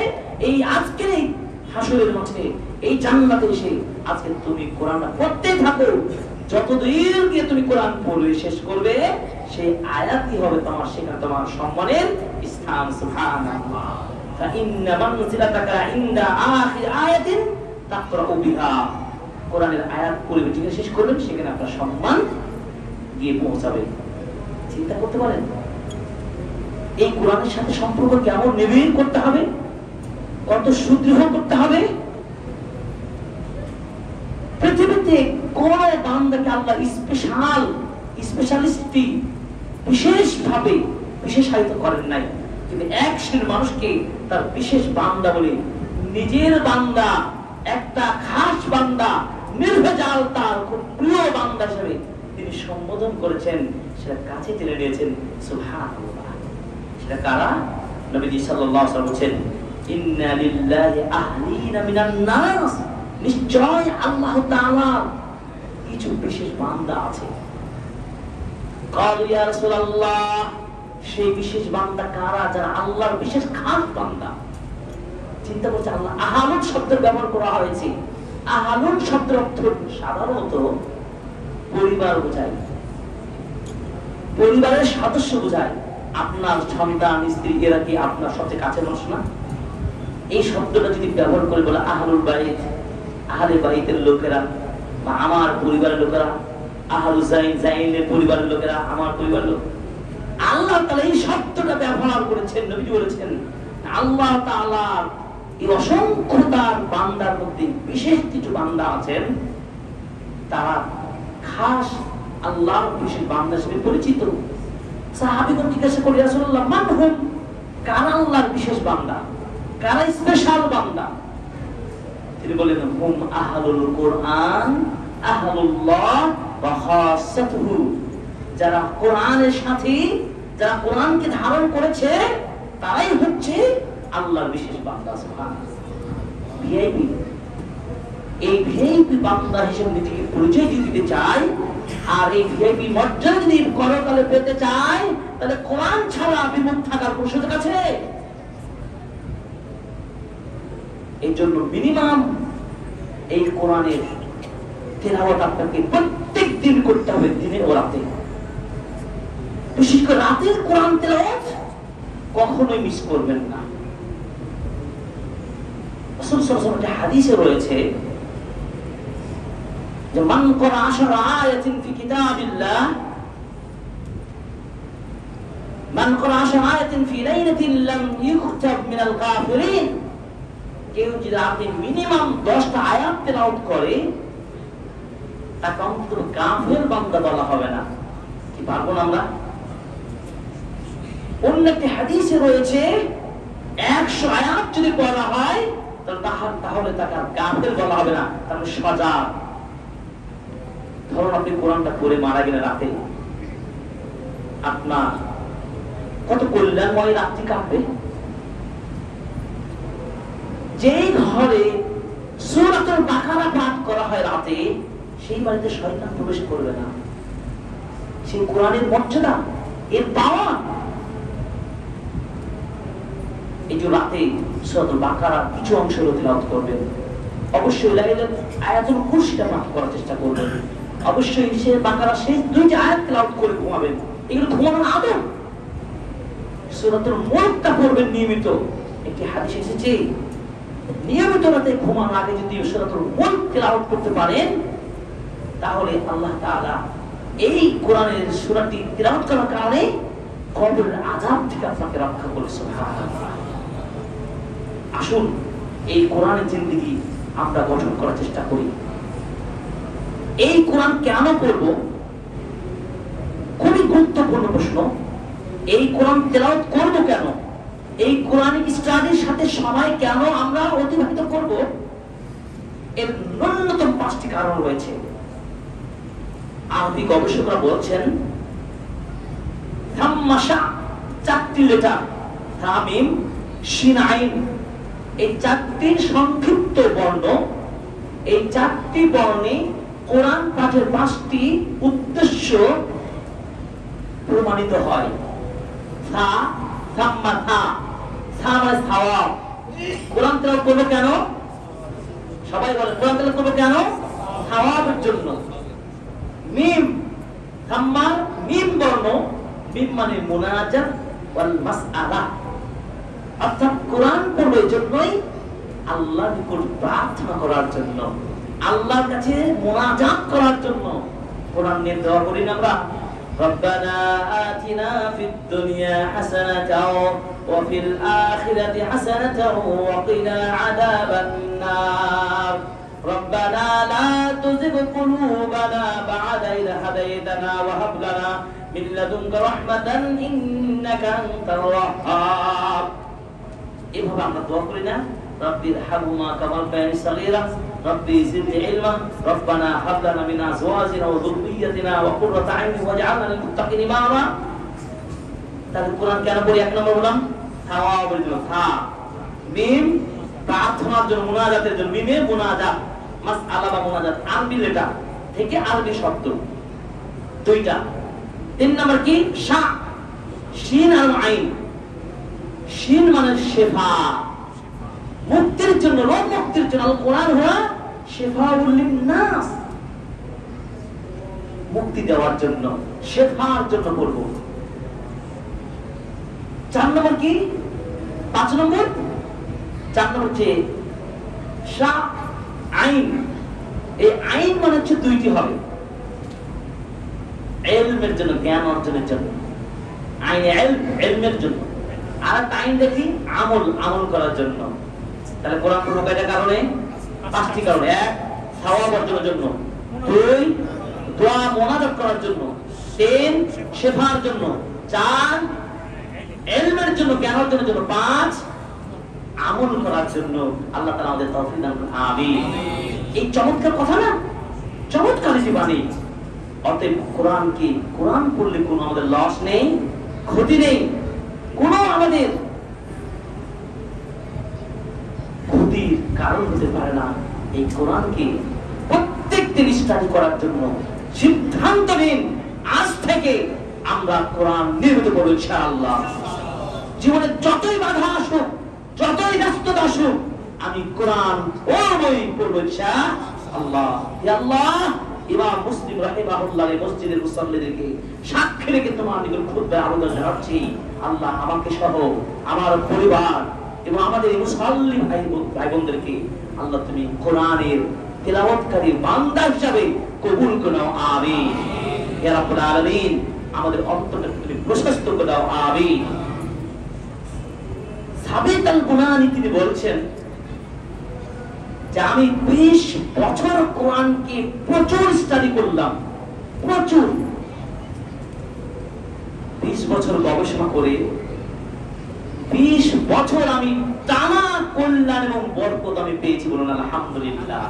এই আজকের এই হাসরের মাঠে, এই জান্নাতে এসে আজকে তুমি কোরআনটা পড়তেই থাকো। যতদূর গিয়ে তুমি কোরআন পড়ে শেষ করবে, সেই আয়াতই হবে তোমার, সেখানে তোমার সম্মানের স্থান। সুবহানাল্লাহ। ফাইন্না মানজিলাতাকা ইনদা আখির আয়াতিন তাকরাউ বিহা, কোরআনের আয়াত পড়ে যেখানে শেষ করবেন সেখানে আপনার সম্মান গিয়ে পৌঁছাবে। চিন্তা করতে পারেন এই কোরআনের সাথে সম্পর্ক কেমন নিবিড় করতে হবে, কত সুদৃঢ় করতে হবে। পৃথিবীতে কোন বান্দাকে আল্লাহ স্পেশালিস্টি বিশেষভাবে বিশেষায়িত করেন নাই, কিন্তু এক শ্রেণীর মানুষকে তার বিশেষ বান্দা বলে, নিজের বান্দা, একটা খাস বান্দা, নির্ভেজাল তার খুব প্রিয় বান্দা হিসেবে তিনি সম্বোধন করেছেন, সেটা কাছে টেনে নিয়েছেন। সুবহানাল্লাহ। সেটা কারা? নবীজি সাল্লাল্লাহু আলাইহি ওয়াসাল্লাম বলেছেন, ইন্না লিল্লাহি আহলিনা মিনান নাস, নিশ্চয় আল্লাহ তাআলা কিছু বিশেষ বান্দা আছে। ক্বালু ইয়া রাসূলুল্লাহ, সেই বিশেষ বান্দা কারা? যারা আল্লাহর বিশেষ খাস বান্দা। চিন্তা করছে, আল্লাহ আহালুন শব্দের ব্যবহার করা হয়েছে। আহালুন শব্দের অর্থ সাধারণত পরিবার বোঝায়, পরিবারের সদস্য বোঝায়। আপনার সন্তান, স্ত্রী, এরা কি আপনার সবচেয়ে কাছের মানুষ না? এই শব্দটা যদি ব্যবহার করে বলে আহলুল বাইত, আহলে বাইতের লোকেরা বা আমার পরিবারের লোকেরা, আহলু জাইন, জাইনের পরিবারের লোকেরা, আমার পরিবারের লোক, আল্লাহ তাআলা এই শব্দটা ব্যবহার করেছেন। নবীজি বলেছেন, আল্লাহ তাআলা এই অসংখ্য তার বান্দার মধ্যে বিশেষ কিছু বান্দা আছেন, তারা খাস আল্লাহর বিশেষ বান্দা হিসেবে পরিচিত। সাহাবীগণ জিজ্ঞাসা করে, ইয়া রাসূলুল্লাহ, মান হুম? কারা আল্লাহর বিশেষ বান্দা, কারা স্পেশাল বান্দা? তিনি বলেন, হুম আহলুল কোরআন, আহলুল্লাহ ওয়া খাসাতুহু। যারা কোরআনের সাথী, যারা কোরআনকে ধারণ করেছে, তারাই হচ্ছে আল্লাহর বিশেষ বান্দা। সুবহানাল্লাহ। ভিআইপি, এই ভিআইপি বান্দা হিসেবে নিজেকে পরিচয় দিতে চাই, আর এই ভিআইপি মর্যাদা যদি পরকালে পেতে চাই, তাহলে কোরআন ছাড়া বিমুখ থাকার কোন সুযোগ আছে? এই জন্য মিনিমাম এই কোরআনের তেলাওয়াত আপনাকে প্রত্যেক দিন করতে হবে, দিনে ও রাতে। বিশেষ করে রাতের কোরআন তেলাওয়াত কখনোই মিস করবেন না। রাসূল সাল্লাল্লাহু আলাইহি ওয়াসাল্লাম হাদিসে রয়েছে যে মান ক্বারা 10 আয়াতিন ফি কিতাবিল্লাহ, মান ক্বারা 10 আয়াতিন ফি লাইলাতিন লাম ইউকতাব মিনাল গাফিরিন। কেউ যদি রাতে মিনিমাম 10টা আয়াত তেলাওয়াত করে, তাকে অন্তত গাফির বান্দা বলা হবে না। কি পারবো না আমরা? অন্য একটি হাদিসে রয়েছে 100 আয়াত যদি পড়া হয় তাহলে তাকে আর গাফির বলা হবে না, তাহলে সজাগ। ধরুন আপনি কোরআনটা পড়ে মারা গেলেন রাতে, আপনার কত কল্যাণময় রাত্রি কাটবে। যেই ঘরে সূরাতুল বাকারা পাঠ করা হয় রাতে, সেই বাড়িতে শয়তান প্রবেশ করবে না। সেই কোরআনের মর্যাদা, এর পাওয়ার। এই যে রাতে সূরাতুল বাকারার কিছু অংশ তেলাওয়াত করবেন, অবশ্যই আয়াতুল কুরসিটা পাঠ করার চেষ্টা করবেন, অবশ্যই সে বাকারা শেষ 2টি আয়াত তেলাওয়াত করে ঘুমাবেন। এগুলো ঘুমানোর আদব। সূরাতুল মুলকটা পড়বেন নিয়মিত। একটি হাদিস এসেছে, নিয়মিত রাতে ঘুমানোর আগে যদি সূরাতুল মুলক তেলাওয়াত করতে পারেন, তাহলে আল্লাহ তাআলা এই কোরআনের সূরাটি তেলাওয়াত করার কারণে কবরের আযাব থেকে আপনাকে রক্ষা করবে। সুবহানাল্লাহ। আসুন এই কোরআনের জিন্দেগি আমরা গঠন করার চেষ্টা করি। এই কোরআন কেন পড়ব? খুবই গুরুত্বপূর্ণ প্রশ্ন। এই কোরআন তেলাওয়াত করব কেন? এই কোরআনিক স্টাডির সাথে সময় কেন আমরা অতিবাহিত করব? এর ন্যূনতম 5টি কারণ রয়েছে। আরবি গবেষকরা বলছেন, থাম্মাশা 4টি লেটার, তামিম, শিন, আইন, এই 4টি সংক্ষিপ্ত বর্ণ, এই 4টি বর্ণে কোরআন পাঠের 5টি উদ্দেশ্য প্রমাণিত হয়। থা, থাম্মা, থা, থা মানে সাওয়াব। কোরআন তেলাওয়াত করব কেন? সবাই বলে কোরআন তেলাওয়াত করব কেন? সাওয়াবের জন্য। মিম, থাম্মার মিম বর্ণ, মিম মানে মুনাজাত ওয়াল মাসআলা, অর্থাৎ কোরআন পড়ব এই জন্যই আল্লাহর নিকট প্রার্থনা করার জন্য, আল্লাহর কাছে মুনাজাত করার জন্য। কোরআন নিয়ে দোয়া করি না আমরা, রব্বানা আতিনা ফিদ দুনিয়া হাসানাতাও ওয়া ফিল আখিরাতি হাসানাতাও ওয়া কিনা আযাবান নার। রব্বানা লা তুযিগ কুলুবানা বা'দা ইয হাদাইতানা ওয়া হাব লানা মিন লাদুনকা রাহমাতান ইন্নাকা আনতার ওয়াহ্হাব। এভাবে আমরা দোয়া করি না, রব্বির হাবহুমা কামা রাব্বায়ানি সাগীরা, রব্বি জিদনি ইলমা, রব্বানা হাব লানা মিন আজওয়াজিনা ওয়া যুররিয়্যাতিনা ওয়া কুররাতা আইনি ওয়াজআলনা লিল মুত্তাকিনা ইমামা। তাহলে কোরআন কেন পড়ি? এক নম্বর বললাম তাওয়াবুল জন্য, থা মিম প্রার্থনার জন্য, মুনাজাতের জন্য, মিমে মুনাজাত, মাসআলা বা মুনাজাত আরবি লেটার থেকে আরবি শব্দ দুইটা। তিন নম্বর কি? শা, শিন আর আইন। শিন মানে শিফা, মুক্তির জন্য, রোগ মুক্তির জন্য। আল কোরআন হুয়া শিফাউল লিন-নাস, মুক্তি দেওয়ার জন্য, শিফার জন্য পড়ব। 4 নম্বর কি? 5 নম্বর 4 নম্বর হচ্ছে শা আইন। এই আইন মানে হচ্ছে দুইটি হবে, ইলমের জন্য, জ্ঞান অর্জনের জন্য। আইন ইলমের জন্য, আর একটা আইন দেখি আমল করার জন্য। তাহলে কোরআন পড়ব কয়টা কারণে? 5টি কারণে। 1 সওয়াব অর্জনের জন্য, 2 দোয়া মুনাজাত করার জন্য, 3 শিফার জন্য, 4 ইলমের জন্য, জ্ঞান অর্জনের জন্য, 5 আমল করার জন্য। আল্লাহ তাআলা আমাদের তৌফিক দান করুন, আমিন। এই চমৎকার কথা না, চমৎকার জীবনী। অতএব কোরআন কি, কোরআন পড়লে কোনো আমাদের লস নেই, ক্ষতি নেই, কোনো আমাদের ক্ষতির কারণ হতে পারে না। এই কোরআনকে প্রত্যেক দিন স্টাডি করার জন্য সিদ্ধান্ত নিন, আজ থেকে আমরা কোরআন নিয়মিত পড়ব ইনশাআল্লাহ। জীবনে যতই বাধা আসুক, যতই ব্যস্ততা আসুক, আমি কোরআন পড়ব ইনশাআল্লাহ। ইয়া আল্লাহ, ইমাম মুসলিম রাহিমাহুল্লাহ মসজিদের মুসাল্লিদেরকে সাক্ষী রেখে তোমার নিকট খুতবা আবেদন জানাচ্ছি, আল্লাহ আমাকে সহ আমার পরিবার এবং আমাদের মুসল্লি ভাই বোনদেরকে আল্লাহ তুমি কোরআনের তেলাওয়াতকারী বান্দা হিসাবে কবুল করে নাও, আমিন। ইয়া রাব্বুল আলামিন, আমাদের অন্তরকে তুমি প্রশস্ত করে দাও, আমিন। সাবিত আল-বুনানি তিনি বলছেন যে আমি 20 বছর কোরআনকে প্রচুর স্টাডি করলাম, প্রচুর। 20 বছর গবেষণা করে 20 বছর আমি টানা কল্যাণ এবং বরকত আমি পেয়েছি, বলুন আলহামদুলিল্লাহ।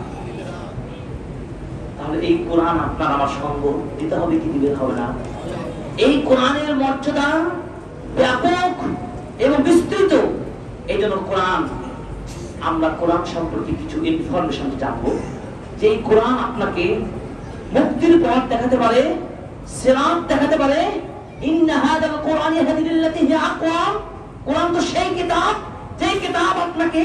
তাহলে এই কোরআন আপনার আমার সঙ্গ দিতে হবে কি দিতে হবে না? এই কোরআনের মর্যাদা ব্যাপক এবং বিস্তৃত। এই জন্য আমরা কোরআন সম্পর্কে কিছু ইনফরমেশন জানবো, যে এই কোরআন আপনাকে মুক্তির পথ দেখাতে পারে, সিরাত দেখাতে পারে। ইন্না হাযাল কোরআন ইয়াহদি লিল্লাতী হিয়া আকওয়াম। কোরআন তো সেই কিতাব, যে কিতাব আপনাকে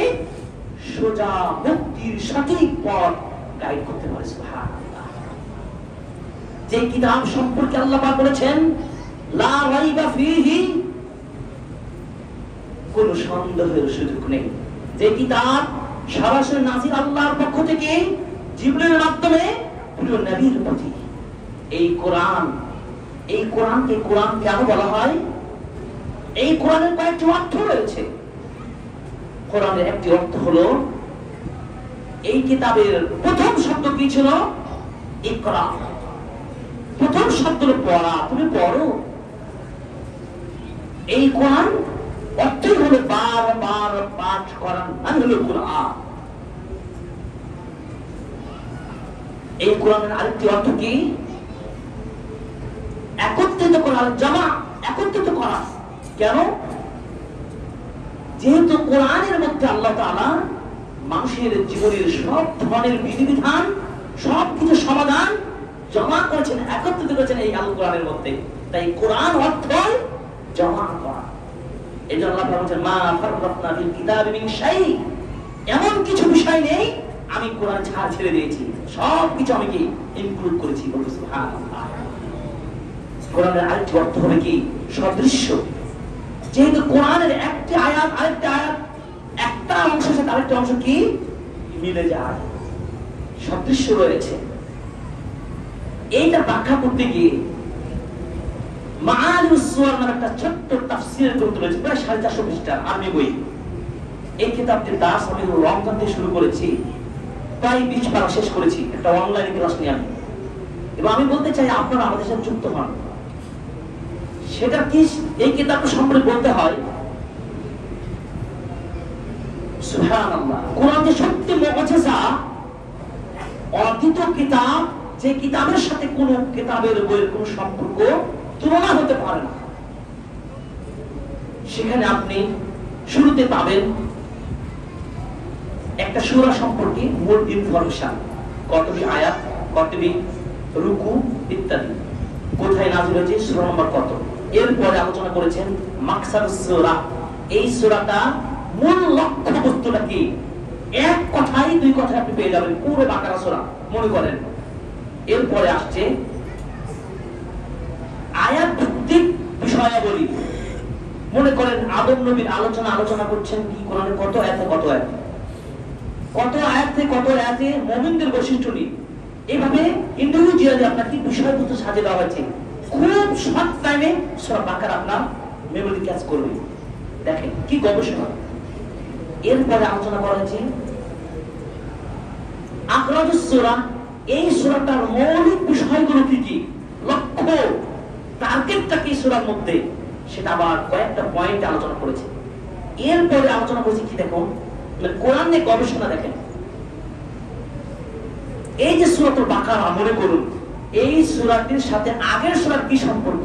সোজা মুক্তির সঠিক পথ গাইড করতে পারে। সুবহানাল্লাহ। যে কিতাব সম্পর্কে আল্লাহ পাক বলেছেন লা রাইবা ফীহি, কোনো সন্দেহের সুযোগ নেই। যে কিতাব সরাসরি নাজিল আল্লাহর পক্ষ থেকে জিবরিলের মাধ্যমে প্রিয় নবীর প্রতি। এই কোরআনকে কোরআন কেন বলা হয়? এই কোরআনের কয়েকটি অর্থ রয়েছে। কোরআনের একটি অর্থ হলো, এই কিতাবের প্রথম শব্দ কি ছিল? ইকরা। প্রথম শব্দ হলো পড়া, তুমি পড়ো। এই কোরআন অর্থই হলো বারবার পাঠ করার নাম হলো কোরআন। এই কোরআনের আরেকটি অর্থ কি? একত্রিত করা, জামা, একত্রিত করা। কেন? যেহেতু কোরআনের মধ্যে আল্লাহ তাআলা মানুষের জীবনের সব ধরনের বিধিবিধান, সবকিছু সমাধান জমা করেছেন, একত্রিত করেছেন এই আল কোরআনের মধ্যে। তাই কোরআন অর্থ জমা করা। এই জন্য আল্লাহ বলেছেন মা ফাররাতনা ফিল কিতাবি মিন শাই, এমন কিছু বিষয় নেই আমি কোরআন ছাড় ছেড়ে দিয়েছি, সবকিছু আমি কি ইনক্লুড করেছি। বলতে সুবহানাল্লাহ। কোরআনের আরেকটি অর্থ হবে কি? সদৃশ্য। যেহেতু কোরআনের একটি আয়াত আরেকটা আয়াত, একটা অংশের সাথে আরেকটা অংশ কি মিলে যায়, সদৃশ্য রয়েছে। এইটা ব্যাখ্যা করতে গিয়ে মাআলিউস সুওয়ার নামে একটা ছোট্ট তাফসীরের গ্রন্থ রয়েছে, প্রায় 450 পৃষ্ঠার আরবি বই। এই কিতাবটির দাস আমি রমজান থেকে শুরু করেছি। প্রায় 20 পারা শেষ করেছি একটা অনলাইন ক্লাস নিয়ে আমি, এবং আমি বলতে চাই আপনারা আমাদের সাথে যুক্ত হন। সেটা কি এই কিতাবটা সম্পর্কে বলতে হয়, সুবহানাল্লাহ, কোরআন যে সত্যি মুআজিজা, অদ্বিতীয় কিতাব, যে কিতাবের সাথে কোন কিতাবের বইয়ের কোন সম্পর্ক তুলনা হতে পারে না। সেখানে আপনি শুরুতে পাবেন একটা সূরা সম্পর্কে মূল ইনফরমেশন, কতটি আয়াত, কতটি রুকু ইত্যাদি, কোথায় নাযিল হয়েছে, সূরা নম্বর কত। এরপরে আলোচনা করেছেন মাকসাদুস সূরা, এই সূরাটা মূল লক্ষ্য বস্তুটা কি, এক কথায় দুই কথায় আপনি পেয়ে যাবেন পুরো বাকারা সূরা মনে করেন। এরপরে আসছে আয়াত ভিত্তিক বিষয়াবলী, মনে করেন আদম নবীর আলোচনা করছেন কি কোরআনে কত আয়াতে কত আয়াতে, কত আয়াতে কত আয়াতে মুমিনদের বৈশিষ্ট্য নিয়ে, এইভাবে ইন্ডিভিজুয়ালি আপনাকে বিষয়বস্তু সাজিয়ে দেওয়া হয়েছে। খুব শর্ট টাইমে সূরা বাকারা আপনার মেমোরি ক্যাচ করবে। দেখেন কি গবেষণা। এরপরে আলোচনা করা হয়েছে আখরাজুস সূরা, এই সূরাটার মৌলিক বিষয়গুলো কি কি, লক্ষ্য টার্গেটটা কি সূরার মধ্যে, সেটা আবার কয়েকটা পয়েন্ট আলোচনা করেছে। এরপরে আলোচনা করেছে কি দেখুন, কোরআন নিয়ে গবেষণা। দেখেন এই যে সূরাতুল বাকারা, মনে করুন এই সূরাটির সাথে আগের সূরার কি সম্পর্ক,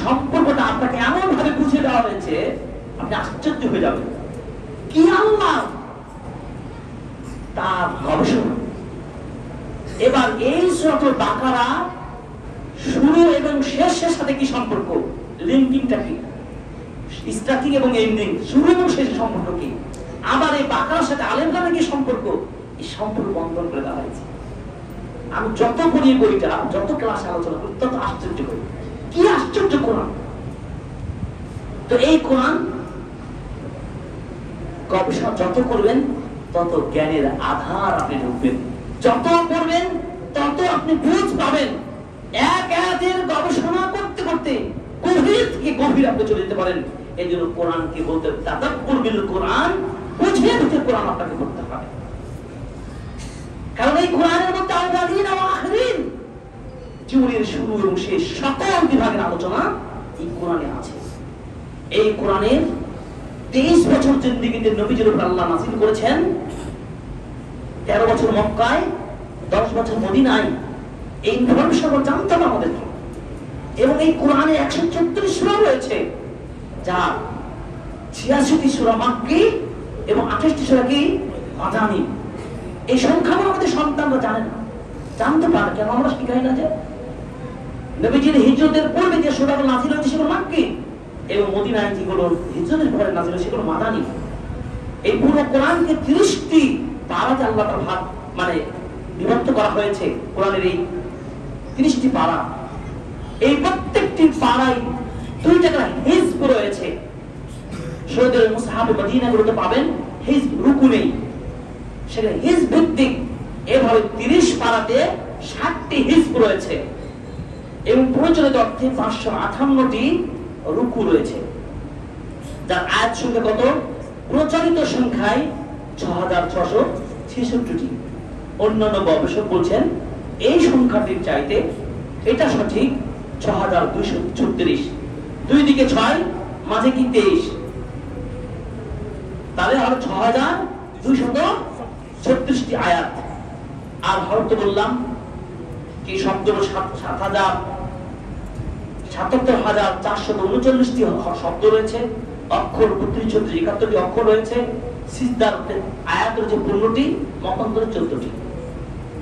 সম্পর্কটা আপনাকে এমন ভাবে বুঝিয়ে দেওয়া হয়েছে আপনি আশ্চর্য হয়ে যাবেন। কি আল্লাহ তার গবেষণা। এবার এই সূরাতুল বাকারা শুরু এবং শেষের সাথে কি সম্পর্ক, লিঙ্কিংটা কি, স্টার্টিং এবং এন্ডিং, শুরু এবং শেষের সম্পর্ক কি, আবার এই বাকারার সাথে আলে ইমরানের কি সম্পর্ক, এই সম্পর্ক বন্ধন করে দেওয়া হয়েছে। আমি যত পড়ি বইটা, যত ক্লাসে আলোচনা করি, তত আশ্চর্য করি, কি আশ্চর্য কোরআন। তো এই কোরআন গবেষণা যত করবেন তত জ্ঞানের আধার আপনি ঢুকবেন, যত করবেন তত আপনি বুঝ পাবেন। এক আয়াতের গবেষণা করতে করতে গভীর থেকে গভীর আপনি চলে যেতে পারেন। এই জন্য কোরআনকে বলতে তাদাব্বুর বিল কোরআন, বুঝে বুঝে কোরআন আপনাকে পড়তে হবে। কারণ এই কোরআনের মধ্যে আউয়ালিন ও আখিরিন, জীবনের শুরু এবং শেষ সকল বিভাগের আলোচনা এই কোরআনে আছে। এই কোরআনের 23 বছর জিন্দেগিতে নবীজির উপর আল্লাহ নাযিল করেছেন, 13 বছর মক্কায়, 10 বছর মদিনায়। এই ইনফরমেশন আমরা জানতাম আমাদেরকে। এবং এই কোরআনে 134 সূরা রয়েছে, যা 86টি সূরা মাক্কি এবং 28টি সূরা কি মাদানী। এই সংখ্যাগুলো আমাদের সন্তানরা জানে না, জানতে পারে কেন আমরা শিখাই না। যে নবীজির হিজরতের পূর্বে যে সূরাগুলো নাযিল হয়েছে সেগুলো মাক্কি, এবং মদিনায় যেগুলো হিজরতের পরে নাযিল হয়েছে সেগুলো মাদানী। এই পুরো কোরআনকে 30টি পারাতে আল্লাহ তাআলা ভাগ মানে বিভক্ত করা হয়েছে। কোরআনের এই 30টি পারা, এই প্রত্যেকটি পারায় 2 জায়গায় হিজব রয়েছে। সৌদের মুসহাবে মদিনাগুলোতে পাবেন হিজব, রুকু নেই, সেটা হিজব ভিত্তিক। এভাবে 30 পারাতে 60টি হিজব রয়েছে এবং প্রচলিত অর্থে 558টি রুকু রয়েছে, যার আয়াত সংখ্যা কত, প্রচলিত সংখ্যায় 6666টি। অন্যান্য গবেষক বলছেন এই সংখ্যাটির চাইতে এটা সঠিক 6236। দুই দিকে 6, মাঝে কি 23, তাহলে হলো 6236টি আয়াত। আর হরফ তো বললাম কি, শব্দ 77,439টি শব্দ রয়েছে, অক্ষর 32, 34, 71টি অক্ষর রয়েছে, সিজদার আয়াত রয়েছে 15টি, মতান্তরে 14টি।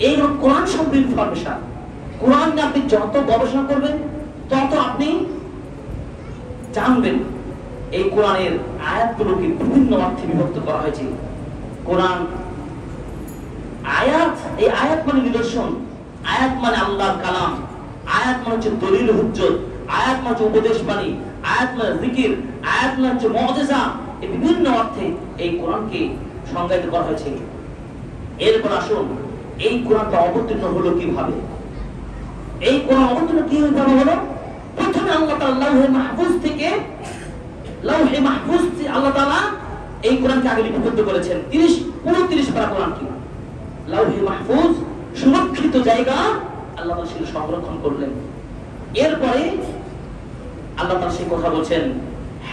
এই কোরআন সম্পর্কে ইনফরমেশন। কোরআন নিয়ে আপনি যত গবেষণা করবেন তত আপনি জানবেন এই কোরআনের আয়াতগুলোকে বিভিন্ন অর্থে বিভক্ত করা হয়েছে। কোরআন আয়াত, এই আয়াত মানে নিদর্শন, আয়াত মানে আল্লাহর কালাম, আয়াত মানে হচ্ছে দলিল হুজ্জত, আয়াত মানে হচ্ছে উপদেশ বাণী, আয়াত মানে জিকির, আয়াত মানে হচ্ছে মুআজিজা। এই বিভিন্ন অর্থে এই কোরআনকে সংজ্ঞায়িত করা হয়েছে। এরপর আসুন এই কোরআনটা অবতীর্ণ হলো কিভাবে। এই কোরআন অবতীর্ণ কিভাবে হলো, প্রথমে আল্লাহ তাআলা লাউহে মাহফুজ থেকে, লাউহে মাহফুজ আল্লাহ তাআলা এই কোরআনকে আগে লিপিবদ্ধ করেছেন। 30 পারা কোরআন কি লাউহে মাহফুজ সুরক্ষিত জায়গা আল্লাহ তাআলা সেটা সংরক্ষণ করলেন। এরপরে আল্লাহ তাআলা সেই কথা বলছেন,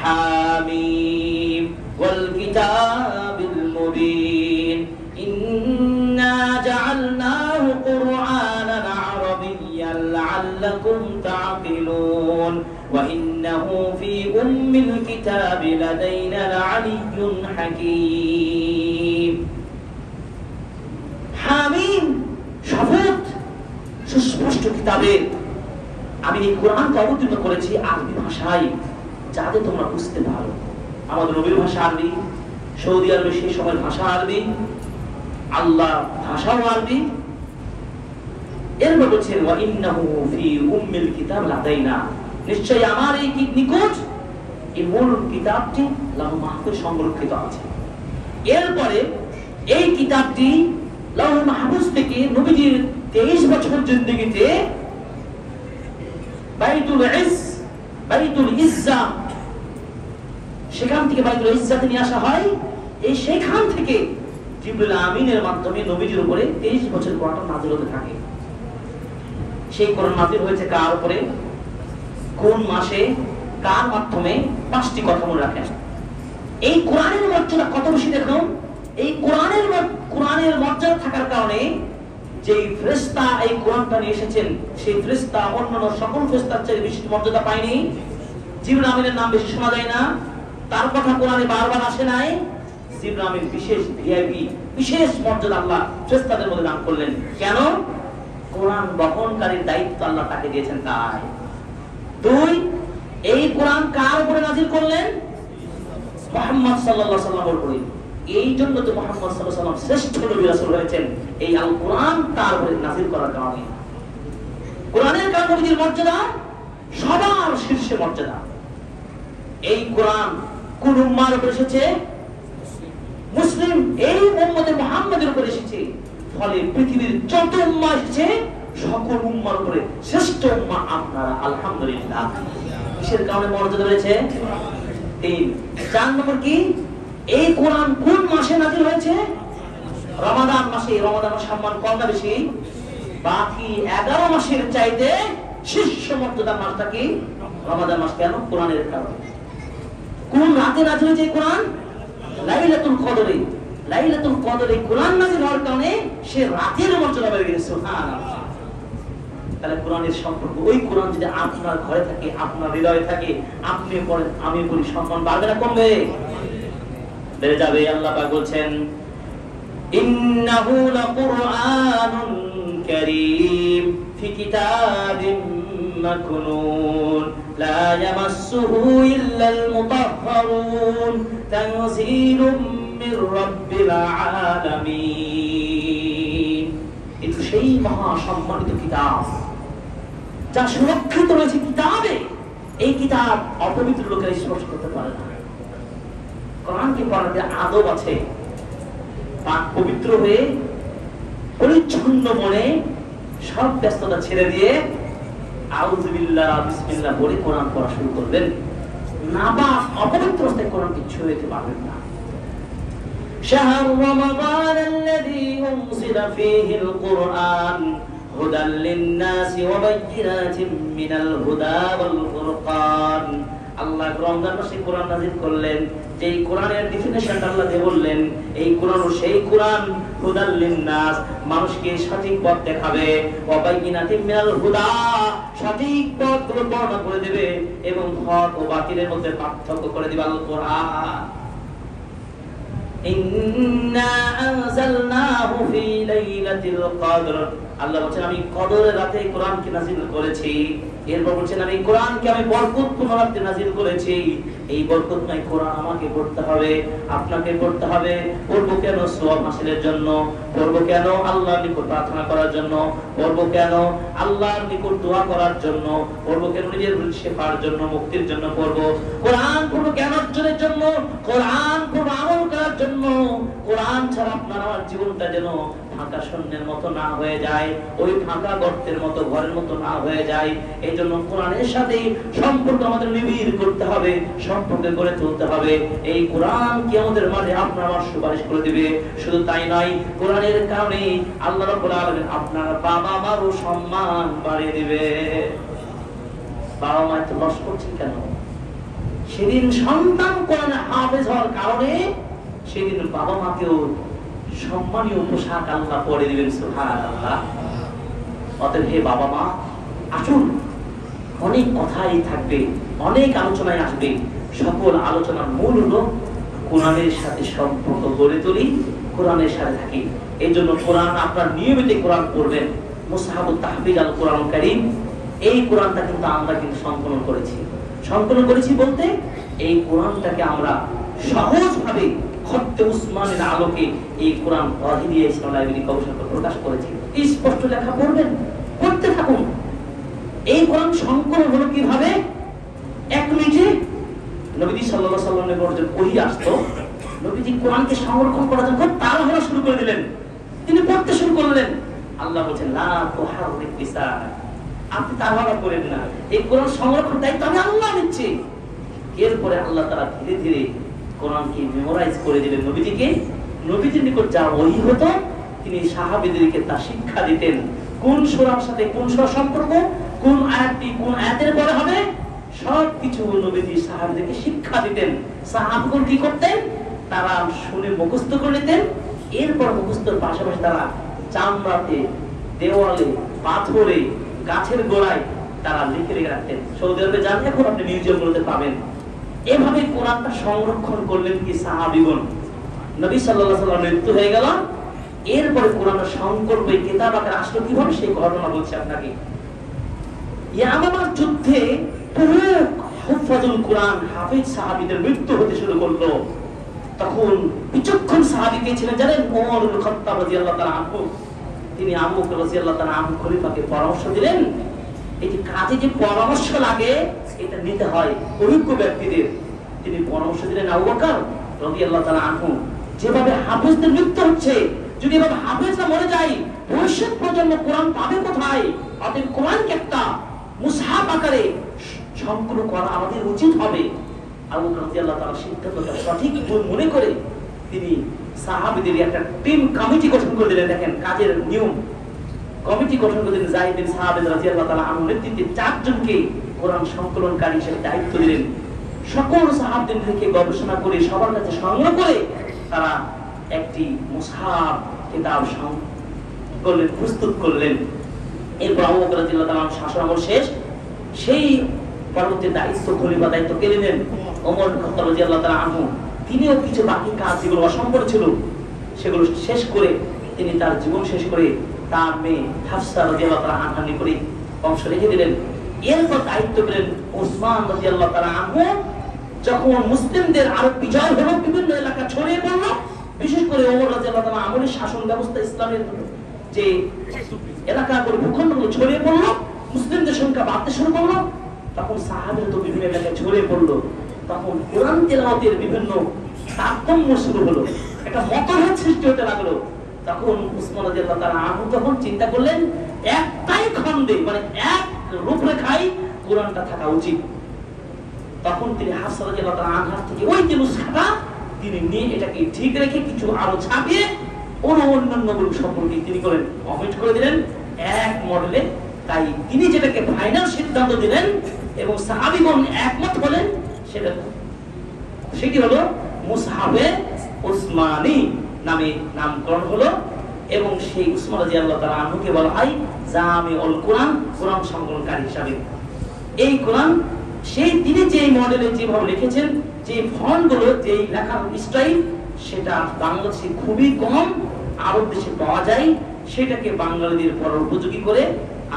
হামিম ওয়াল কিতাবিল মুবিন ইন্না জাআলনাহু কুরআনান আরাবিয়্যান লাআল্লাকুম তা'কিলুন ওয়া ইন্নাহু ফি উম্মিল কিতাবি লাদাইনা লা'আলিয়্যুন হাকীম। হামিম শপথ, সুস্পষ্ট কিতাবে আমি এই কোরআনকে অবতীর্ণ করেছি আরবি ভাষায়, যাতে তোমরা বুঝতে পারো। আমাদের নবীর ভাষা আরবি, সৌদি আরবে সেই সময় ভাষা আরবি, আল্লাহ ভাষাও আরবি। এরপর বলছেন ওয়া ইন্নাহু ফি উম্মিল কিতাব লাদাইনা, নিশ্চয়ই আমার এই নিকট এই মূল কিতাবটি লাউহে মাহফুজে সংরক্ষিত আছে। এরপরে এই কিতাবটি লাউহে মাহফুজ থেকে নবীজির 23 বছর জিন্দেগিতে বাইতুল ইজ্জা, সেখান থেকে বাইতুল ইজ্জাতে নিয়ে আসা হয়। এই সেখান থেকে জিবরিল আমিনের মাধ্যমে নবীজির উপরে 23 বছর কোরআন নাযিল হতে থাকে। সেই কোরআন নাযিল হয়েছে কার উপরে, কোন মাসে, কার মাধ্যমে? 5টি কথা মনে রাখেন। এই কোরআনের মর্যাদা কত বেশি দেখুন। এই কোরআনের মর্যাদা থাকার কারণে যেই ফেরেশতা এই কোরআনটা নিয়ে এসেছেন, সেই ফেরেশতা অন্যান্য সকল ফেরেশতার চেয়ে বেশি মর্যাদা পায়নি। জিবরিল আমিনের নাম বেশি শোনা যায় না, তার কথা কোরআনে বারবার আসে নাই। জিবরিল আমিন বিশেষ ভিআইপি, বিশেষ মর্যাদা আল্লাহ ফেরেশতাদের মধ্যে দান করলেন। কেন? কোরআন বহনকারীর দায়িত্ব আল্লাহ তাকে দিয়েছেন তাই। 2, এই কোরআন কার উপরে নাযিল করলেন? মুহাম্মদ সাল্লাল্লাহু আলাইহি ওয়াসাল্লামের উপরে। এই জন্য তো মুহাম্মদ সাল্লাল্লাহু আলাইহি ওয়াসাল্লাম শ্রেষ্ঠ নবী রাসূল হয়েছেন, এই আল কোরআন তার উপরে নাযিল করার কারণে। কোরআনের কারণে নবীর মর্যাদা সবার শীর্ষে মর্যাদা। এই কোরআন কোন উম্মার উপর এসেছে? মুসলিম এই উম্মতে মুহাম্মাদের উপর এসেছে। ফলে পৃথিবীর যত উম্মাহ এসেছে সকল উম্মার উপরে শ্রেষ্ঠ উম্মাহ আপনারা, আলহামদুলিল্লাহ। কিসের কারণে মর্যাদা রয়েছে? 3। 4 নম্বর কি? এই কোরআন কোন মাসে নাযিল হয়েছে? রমাদান মাসে। রমাদানের সম্মান কম না বেশি? বাকি 11 মাসের চাইতে শীর্ষ মর্যাদার মাসটা কি? রমাদান মাস। কেন? কোরআনের কারণে। কোন রাতে নাযিল হয়েছে এই কোরআন? লাইলাতুল কদরে। লাইলাতুল কদরে কোরআন নাযিল হওয়ার কারণে সে রাতের মর্যাদা বেড়ে গেছে। সুবহানাল্লাহ। তাহলে কোরআনের সম্পর্ক, ওই কোরআন যদি আপনার ঘরে থাকে, আপনার হৃদয়ে থাকে, আপনি পড়েন, আমি বলি, সম্মান বাড়বে না কমবে? বেড়ে যাবে। আল্লাহ পাক বলছেন ইন্নাহু লাকুরআনুন কারীম ফি কিতাবিম মাকনুন লা ইয়ামাসসুহু ইল্লাল মুতাহহারুন তানযীলুম মির রাব্বিল আলামিন। এটা সেই মহা সম্মানিত কিতাব যা সুরক্ষিত রয়েছে কিতাবে। এই কিতাব অপবিত্র লোকেরা স্পর্শ করতে পারে না। কোরআনকে পড়াতে আদব আছে। পাক পবিত্র হয়ে পরিচ্ছন্ন মনে সব ব্যস্ততা ছেড়ে দিয়ে আউযু বিল্লাহ বিসমিল্লাহ বলে কোরআন পড়া শুরু করবেন। নাপাক অপবিত্র অবস্থায় কোরআন কিছু হইতে পারবেন না। শাহরু রমাদান আল্লাযী উনজিলা ফীহিল কুরআন হুদাল লিন-নাসি ওয়া বায়্যিনাতিন মিনাল হুদা ওয়াল ফুরকান। আল্লাহ রমজান মাসে কোরআন নাযিল করলেন, যেই কোরআনের ডেফিনিশনটা আল্লাহ দিয়ে বললেন, এই কোরআন ও সেই কোরআন হুদাল লিন-নাস, মানুষকে সঠিক পথ দেখাবে, ওয়া বায়্যিনাতিন মিনাল হুদা, সঠিক পথগুলো বর্ণনা করে দেবে এবং হক ও বাতিলের মধ্যে পার্থক্য করে দিবে। আল কোরআন ইন্না আনজালনাহু ফি লাইলাতিল কদর। আল্লাহ বলেন আমি কদরের রাতে কোরআনকে নাযিল করেছি। এরপর বলেন আমি কোরআনকে আমি বরকতপূর্ণ রাতে নাযিল করেছি। এই বরকতময় কোরআন আমাকে পড়তে হবে, আপনাকে পড়তে হবে। পড়ব কেন? সওয়াব হাসিলের জন্য। পড়ব কেন? আল্লাহর নিকট প্রার্থনা করার জন্য। পড়ব কেন? আল্লাহর নিকট দোয়া করার জন্য। পড়ব কেন? নিজের শেফার জন্য, মুক্তির জন্য পড়ব। কোরআন পড়ব কেন? অর্জনের জন্য। কোরআন পড়ব আমল করার জন্য। কোরআন ছাড়া আপনার আমার জীবন জীবনটা যেন ফাঁকা শূন্যের মতো না হয়ে যায়, ওই ফাঁকা গর্তের মতো ঘরের মতো না হয়ে যায়। এই জন্য কোরআনের সাথে সম্পর্ক আমাদের নিবিড় করতে হবে, সম্পর্ক গড়ে তুলতে হবে। এই কোরআন কি আমাদের মাঝে আপনার আমার সুপারিশ করে দিবে। শুধু তাই নয়, কোরআনের কারণে আল্লাহ রাব্বুল আলামিন আপনার বাবা মারও সম্মান বাড়িয়ে দিবে। বাবা মা তো লস করছেন কেন? সেদিন সন্তান কোরআনে হাফেজ হওয়ার কারণে সেদিন বাবা মাকেও সম্মানীয় পোশাক আল্লাহ পরে দিবেন। সুবহানাল্লাহ। অতএব হে বাবা মা, আসুন, অনেক কথাই থাকবে, অনেক আলোচনায় আসবে। সকল আলোচনার মূল হলো কোরআনের সাথে সম্পর্ক গড়ে তুলি, কোরআনের সাথে থাকি। এই জন্য কোরআন আপনার নিয়মিত কোরআন পড়বেন। মুসহাবুত তাহফিজ আল কোরআন কারীম, এই কোরআনটা কিন্তু আমরা কিন্তু সংকলন করেছি। সংকলন করেছি বলতে এই কোরআনটাকে আমরা সহজভাবে খত্তে উসমানের আলোকে এই কোরআন অধি দিয়ে ইসলাম লাইব্রেরি গবেষণা প্রকাশ করেছি। এই স্পষ্ট লেখা পড়বেন, পড়তে থাকুন। এই কোরআন সংকলন হলো কিভাবে? এক মিনিটে নবীজি সাল্লাল্লাহু আলাইহি ওয়াসাল্লামের উপর যখন ওহী আসতো, নবীজি কোরআনকে সংরক্ষণ করার জন্য তাড়াহুড়া শুরু করে দিলেন। তিনি পড়তে শুরু করলেন। আল্লাহ বলেন, লা তুহাররিক লিসানাক, আপনি তাড়াহুড়া করেন না, এই কোরআন সংরক্ষণ দায়িত্ব আমি আল্লাহ নিচ্ছি। এরপরে আল্লাহ তাআলা ধীরে ধীরে কোরআনকে মেমোরাইজ করে দিলেন নবীজিকে। নবীজির নিকট যা ওহী হতো তিনি সাহাবীদেরকে তা শিক্ষা দিতেন। কোন সূরার সাথে কোন সূরা সম্পর্ক, কোন আয়াতটি কোন আয়াতের পরে হবে, সবকিছু নবীজি সাহাবীদেরকে শিক্ষা দিতেন। সাহাবীগণ কি করতেন? তারা শুনে মুখস্থ করে নিতেন। এরপর মুখস্থর পাশাপাশি তারা চামড়াতে, দেওয়ালে, পাথরে, গাছের গোড়ায় তারা লিখে রেখে রাখতেন। সৌদি আরবে যান, এখন আপনি মিউজিয়ামগুলোতে পাবেন। এভাবে কোরআনটা সংরক্ষণ করলেন কি সাহাবীগণ। নবী সাল্লাল্লাহু আলাইহি ওয়াসাল্লাম মৃত্যু হয়ে গেল, এরপরে কোরআনের সংকল্প এই কিতাব আকারে আসলো কিভাবে, সেই ঘটনা বলছি আপনাকে। ইয়ামামার যুদ্ধে পুরো হুফাজুল কোরআন হাফেজ সাহাবীদের মৃত্যু হতে শুরু করলো। তখন বিচক্ষণ সাহাবী কে ছিলেন জানেন? ওমর ইবনে খাত্তাব রাদিয়াল্লাহু তাআলা আনহু। তিনি আবু বকর রাদিয়াল্লাহু তাআলা আনহু খলিফাকে পরামর্শ দিলেন, এই যে কাজে যে পরামর্শ লাগে এটা নিতে হয় অভিজ্ঞ ব্যক্তিদের। তিনি পরামর্শ দিলেন আবু বকর রাদিয়াল্লাহু তাআলা আনহু, যেভাবে হাফেজদের মৃত্যু হচ্ছে, যদি এভাবে হাফেজরা মরে যায়, ভবিষ্যৎ প্রজন্ম কোরআন পাবে কোথায়? অতএব কোরআনকে একটা মুসহাফ আকারে সংকলন করা আমাদের উচিত হবে। আবু বকর রাদিয়াল্লাহু তাআলা সিদ্ধান্তটা সঠিক মনে করে তিনি সাহাবীদের একটা টিম কমিটি গঠন করে দিলেন। দেখেন কাজের নিয়ম। কমিটি গঠন করে দিলেন। যায়েদ বিন সাহাব রাদিয়াল্লাহু তাআলা আনহু নেতৃত্বে 4 জনকে কোরআন সংকলনকারী হিসেবে দায়িত্ব দিলেন। সকল সাহাবীদের থেকে গবেষণা করে সবার কাছে সংগ্রহ করে তারা একটি মুসহাফ কিতাব সংকলন প্রস্তুত করলেন। এরপর আবু বকর রাদিয়াল্লাহু তাআলা শাসনামল শেষ। সেই পরবর্তী দায়িত্ব খলিফা দায়িত্ব কে নিলেন? ওমর ইবনে খাত্তাব রাদিয়াল্লাহু তাআলা আনহু। তিনিও কিছু বাকি কাজ যেগুলো অসম্পূর্ণ ছিল সেগুলো শেষ করে তিনি তার জীবন শেষ করে তার মেয়ে হাফসা রাদিয়াল্লাহু তাআলা আনহা নিকটে বংশ রেখে দিলেন। এরপর দায়িত্ব পেলেন ওসমান রাদিয়াল্লাহু তাআলা আনহু। যখন মুসলিমদের আরো বিজয় হলো, বিভিন্ন এলাকা ছড়িয়ে পড়লো, বিশেষ করে ওমর রাদিয়াল্লাহু তাআলা আমলের শাসন ব্যবস্থা, ইসলামের যে এলাকাগুলো, ভূখণ্ডগুলো ছড়িয়ে পড়লো, মুসলিমদের সংখ্যা বাড়তে শুরু করলো, তখন সাহাবীরা তো বিভিন্ন এলাকায় ছড়িয়ে পড়লো। তখন কোরআন তেলাওয়াতের বিভিন্ন তারতম্য শুরু হলো, একটা মতভেদ সৃষ্টি হতে লাগলো। তখন উসমান রাদিয়াল্লাহু তাআলা আনহু তখন চিন্তা করলেন, একটাই খণ্ডে মানে এক রূপরেখায় কোরআনটা থাকা উচিত। তখন তিনি হাফসা রাদিয়াল্লাহু তাআলা আনহা থেকে ওই যে নুসখাটা তিনি নিয়ে এটাকে ঠিক রেখে কিছু আরো ছাপিয়ে অন্যান্য গ্রুপ সম্পর্কে তিনি করেন কমিট করে দিলেন এক মডেলে। তাই তিনি যেটাকে ফাইনাল সিদ্ধান্ত দিলেন এবং সাহাবীগণ একমত হলেন, সেটি হলো মুসহাফে উসমানী নামে নামকরণ হলো। এবং সেই উসমান রাদিয়াল্লাহু তাআলা আনহুকে বলা হয় জামিউল কোরআন, কোরআন সংকলনকারী হিসাবে। এই কোরআন সেই তিনি যে মডেলে যেভাবে লিখেছেন, যে ফন্টগুলো, যে লেখার স্টাইল, সেটা বাংলাদেশে খুবই কম, আরব দেশে পাওয়া যায়। সেটাকে বাঙালিদের পড়ার উপযোগী করে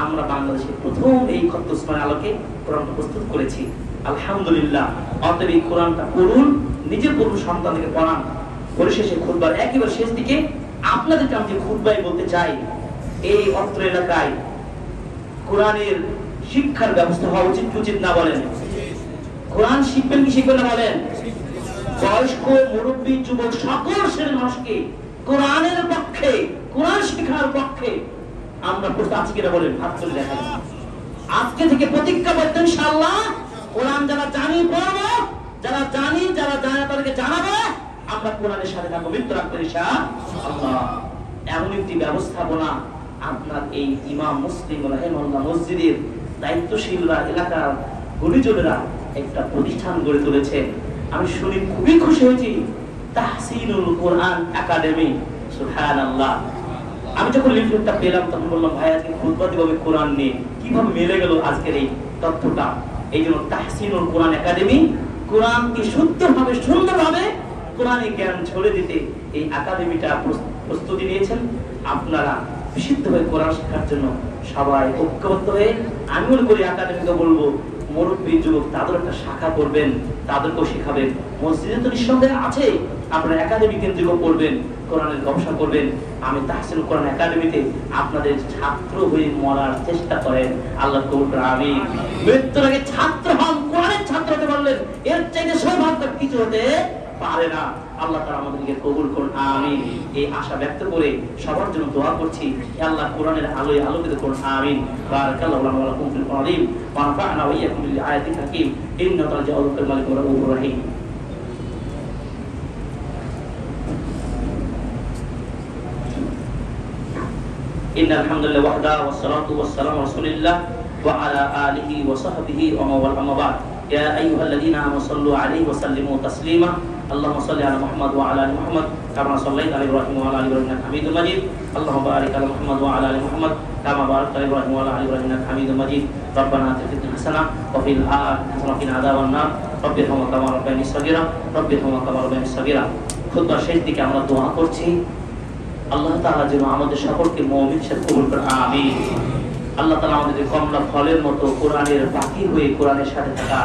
আমরা বাংলাদেশে প্রথম এই খত্ত উসমানের আলোকে কোরআনটা প্রস্তুত করেছি, আলহামদুলিল্লাহ। অতএব এই কোরআনটা পড়ুন, নিজে পড়ুন, সন্তানদেরকে পড়ান। পরিশেষে খুতবার একেবারে শেষ দিকে আপনাদেরকে আমি যে খুতবায় বলতে চাই, এই অত্র এলাকায় কোরআনের শিক্ষার ব্যবস্থা হওয়া উচিত উচিত না বলেন? কোরআন শিখবেন কি শিখবেন না বলেন? বয়স্ক, মুরব্বী, যুবক সকল শ্রেণীর মানুষকে কোরআনের পক্ষে, কোরআন শিক্ষার পক্ষে আমরা প্রস্তুত আছি কিনা বলেন? হাত তুলে দেখা যায়। আজকে থেকে প্রতিজ্ঞাবদ্ধ ইনশাআল্লাহ, কোরআন যারা জানি পড়বো, যারা জানি যারা জানে তাদেরকে জানাবো, আমরা কোরআনের সাথে থাকবো, মৃত্যু রাখবো ইনশাআল্লাহ। এমন একটি ব্যবস্থাপনা আপনার এই ইমাম মুসলিম রাহিমাহুল্লাহ মসজিদের দায়িত্বশীলরা, এলাকার গুণীজনেরা একটা প্রতিষ্ঠান গড়ে তুলেছে। আমি শুনে খুবই খুশি হয়েছি, তাহসিনুল কোরআন একাডেমি। সুবহানাল্লাহ। আমি যখন লিফলেটটা পেলাম তখন বললাম, ভাই আজকে খুতবা দিব কোরআন নিয়ে, কিভাবে মিলে গেল আজকের এই তথ্যটা। এই জন্য তাহসিনুল কোরআন একাডেমি, কোরআনকে শুদ্ধভাবে সুন্দরভাবে কোরআনী জ্ঞান ছড়ে দিতে এই একাডেমিটা প্রস্তুতি নিয়েছেন। আপনারা বিশুদ্ধ হয়ে কোরআন শেখার জন্য সবাই ঐক্যবদ্ধ হয়ে, আমি মনে করি একাডেমিকে বলবো, মুরব্বী যুবক তাদের একটা শাখা করবেন, তাদেরকেও শেখাবেন। মসজিদে তো নিঃসন্দেহে আছে, আপনারা একাডেমি কেন্দ্রিক করবেন, কোরআনের গবেষণা করবেন। আমি তাহসিনুল কোরআন একাডেমিতে আপনাদের ছাত্র হয়ে মরার চেষ্টা করেন, আল্লাহ কবুল করুন, আমিন। মৃত্যুর আগে ছাত্র হন, কোরআনের ছাত্র হতে পারলেন, এর চাইতে সৌভাগ্য কিছু হতে পারে না। আল্লাহ তাআলা আমাদেরকে কবুল করুন, আমিন। এই আশা ব্যক্ত করে সবার জন্য দোয়া করছি, হে আল্লাহ কোরআনের আলোয় আলোকিত করুন, আমিন। বারাকাল্লাহু লানা ওয়া লাকুম ফিল কোরআন ওয়া নাফা'না ওয়া ইয়্যাকুম বিল আয়াতিল হাকীম ইন্নাহু জাওয়াদুল মালিকুর রাউফুর রহিম। ইন্নাল হামদুলিল্লাহি ওয়াহদা ওয়াস সালাতু ওয়াস সালামু আলা রাসূলিল্লাহ ওয়া আলা আলিহি ওয়া সাহবিহি ওয়া মান ওয়ালা, আম্মা বা'দ। ইয়া আইয়ুহাল্লাযীনা আমানু সাল্লু আলাইহি ওয়া সাল্লিমু তাসলিমা। আল্লাহুম্মা সাল্লি আলা মুহাম্মাদ ওয়া আলা আলি মুহাম্মাদ কামা সাল্লাইতা আলা ইব্রাহিম ওয়া আলা আলি ইব্রাহিম ইন্নাকা হামিদুম মাজিদ। আল্লাহুম্মা বারিক আলা মুহাম্মাদ ওয়া আলা আলি মুহাম্মাদ কামা বারাকতা আলা ইব্রাহিম ওয়া আলা আলি ইব্রাহিম ইন্নাকা হামিদুম মাজিদ। রব্বানা আতিনা ফিদ দুনিয়া হাসানাহ ওয়া ফিল আখিরাতি হাসানাহ ওয়া কিনা আযাবান নার। রব্বিরহামহুমা কামা রাব্বায়ানি সাগীরা, রব্বিরহামহুমা কামা রাব্বায়ানি সাগীরা। খুতবার শেষ দিকে আমরা দোয়া করছি, আল্লাহ তাআলা যেন আমাদের সকলকে মুমিন হিসেবে কবুল করেন, আমিন। আল্লাহ তাআলা আমাদের কমলা ফলের মতো কোরআনের বাকি হয়ে কোরআনের সাথে থাকা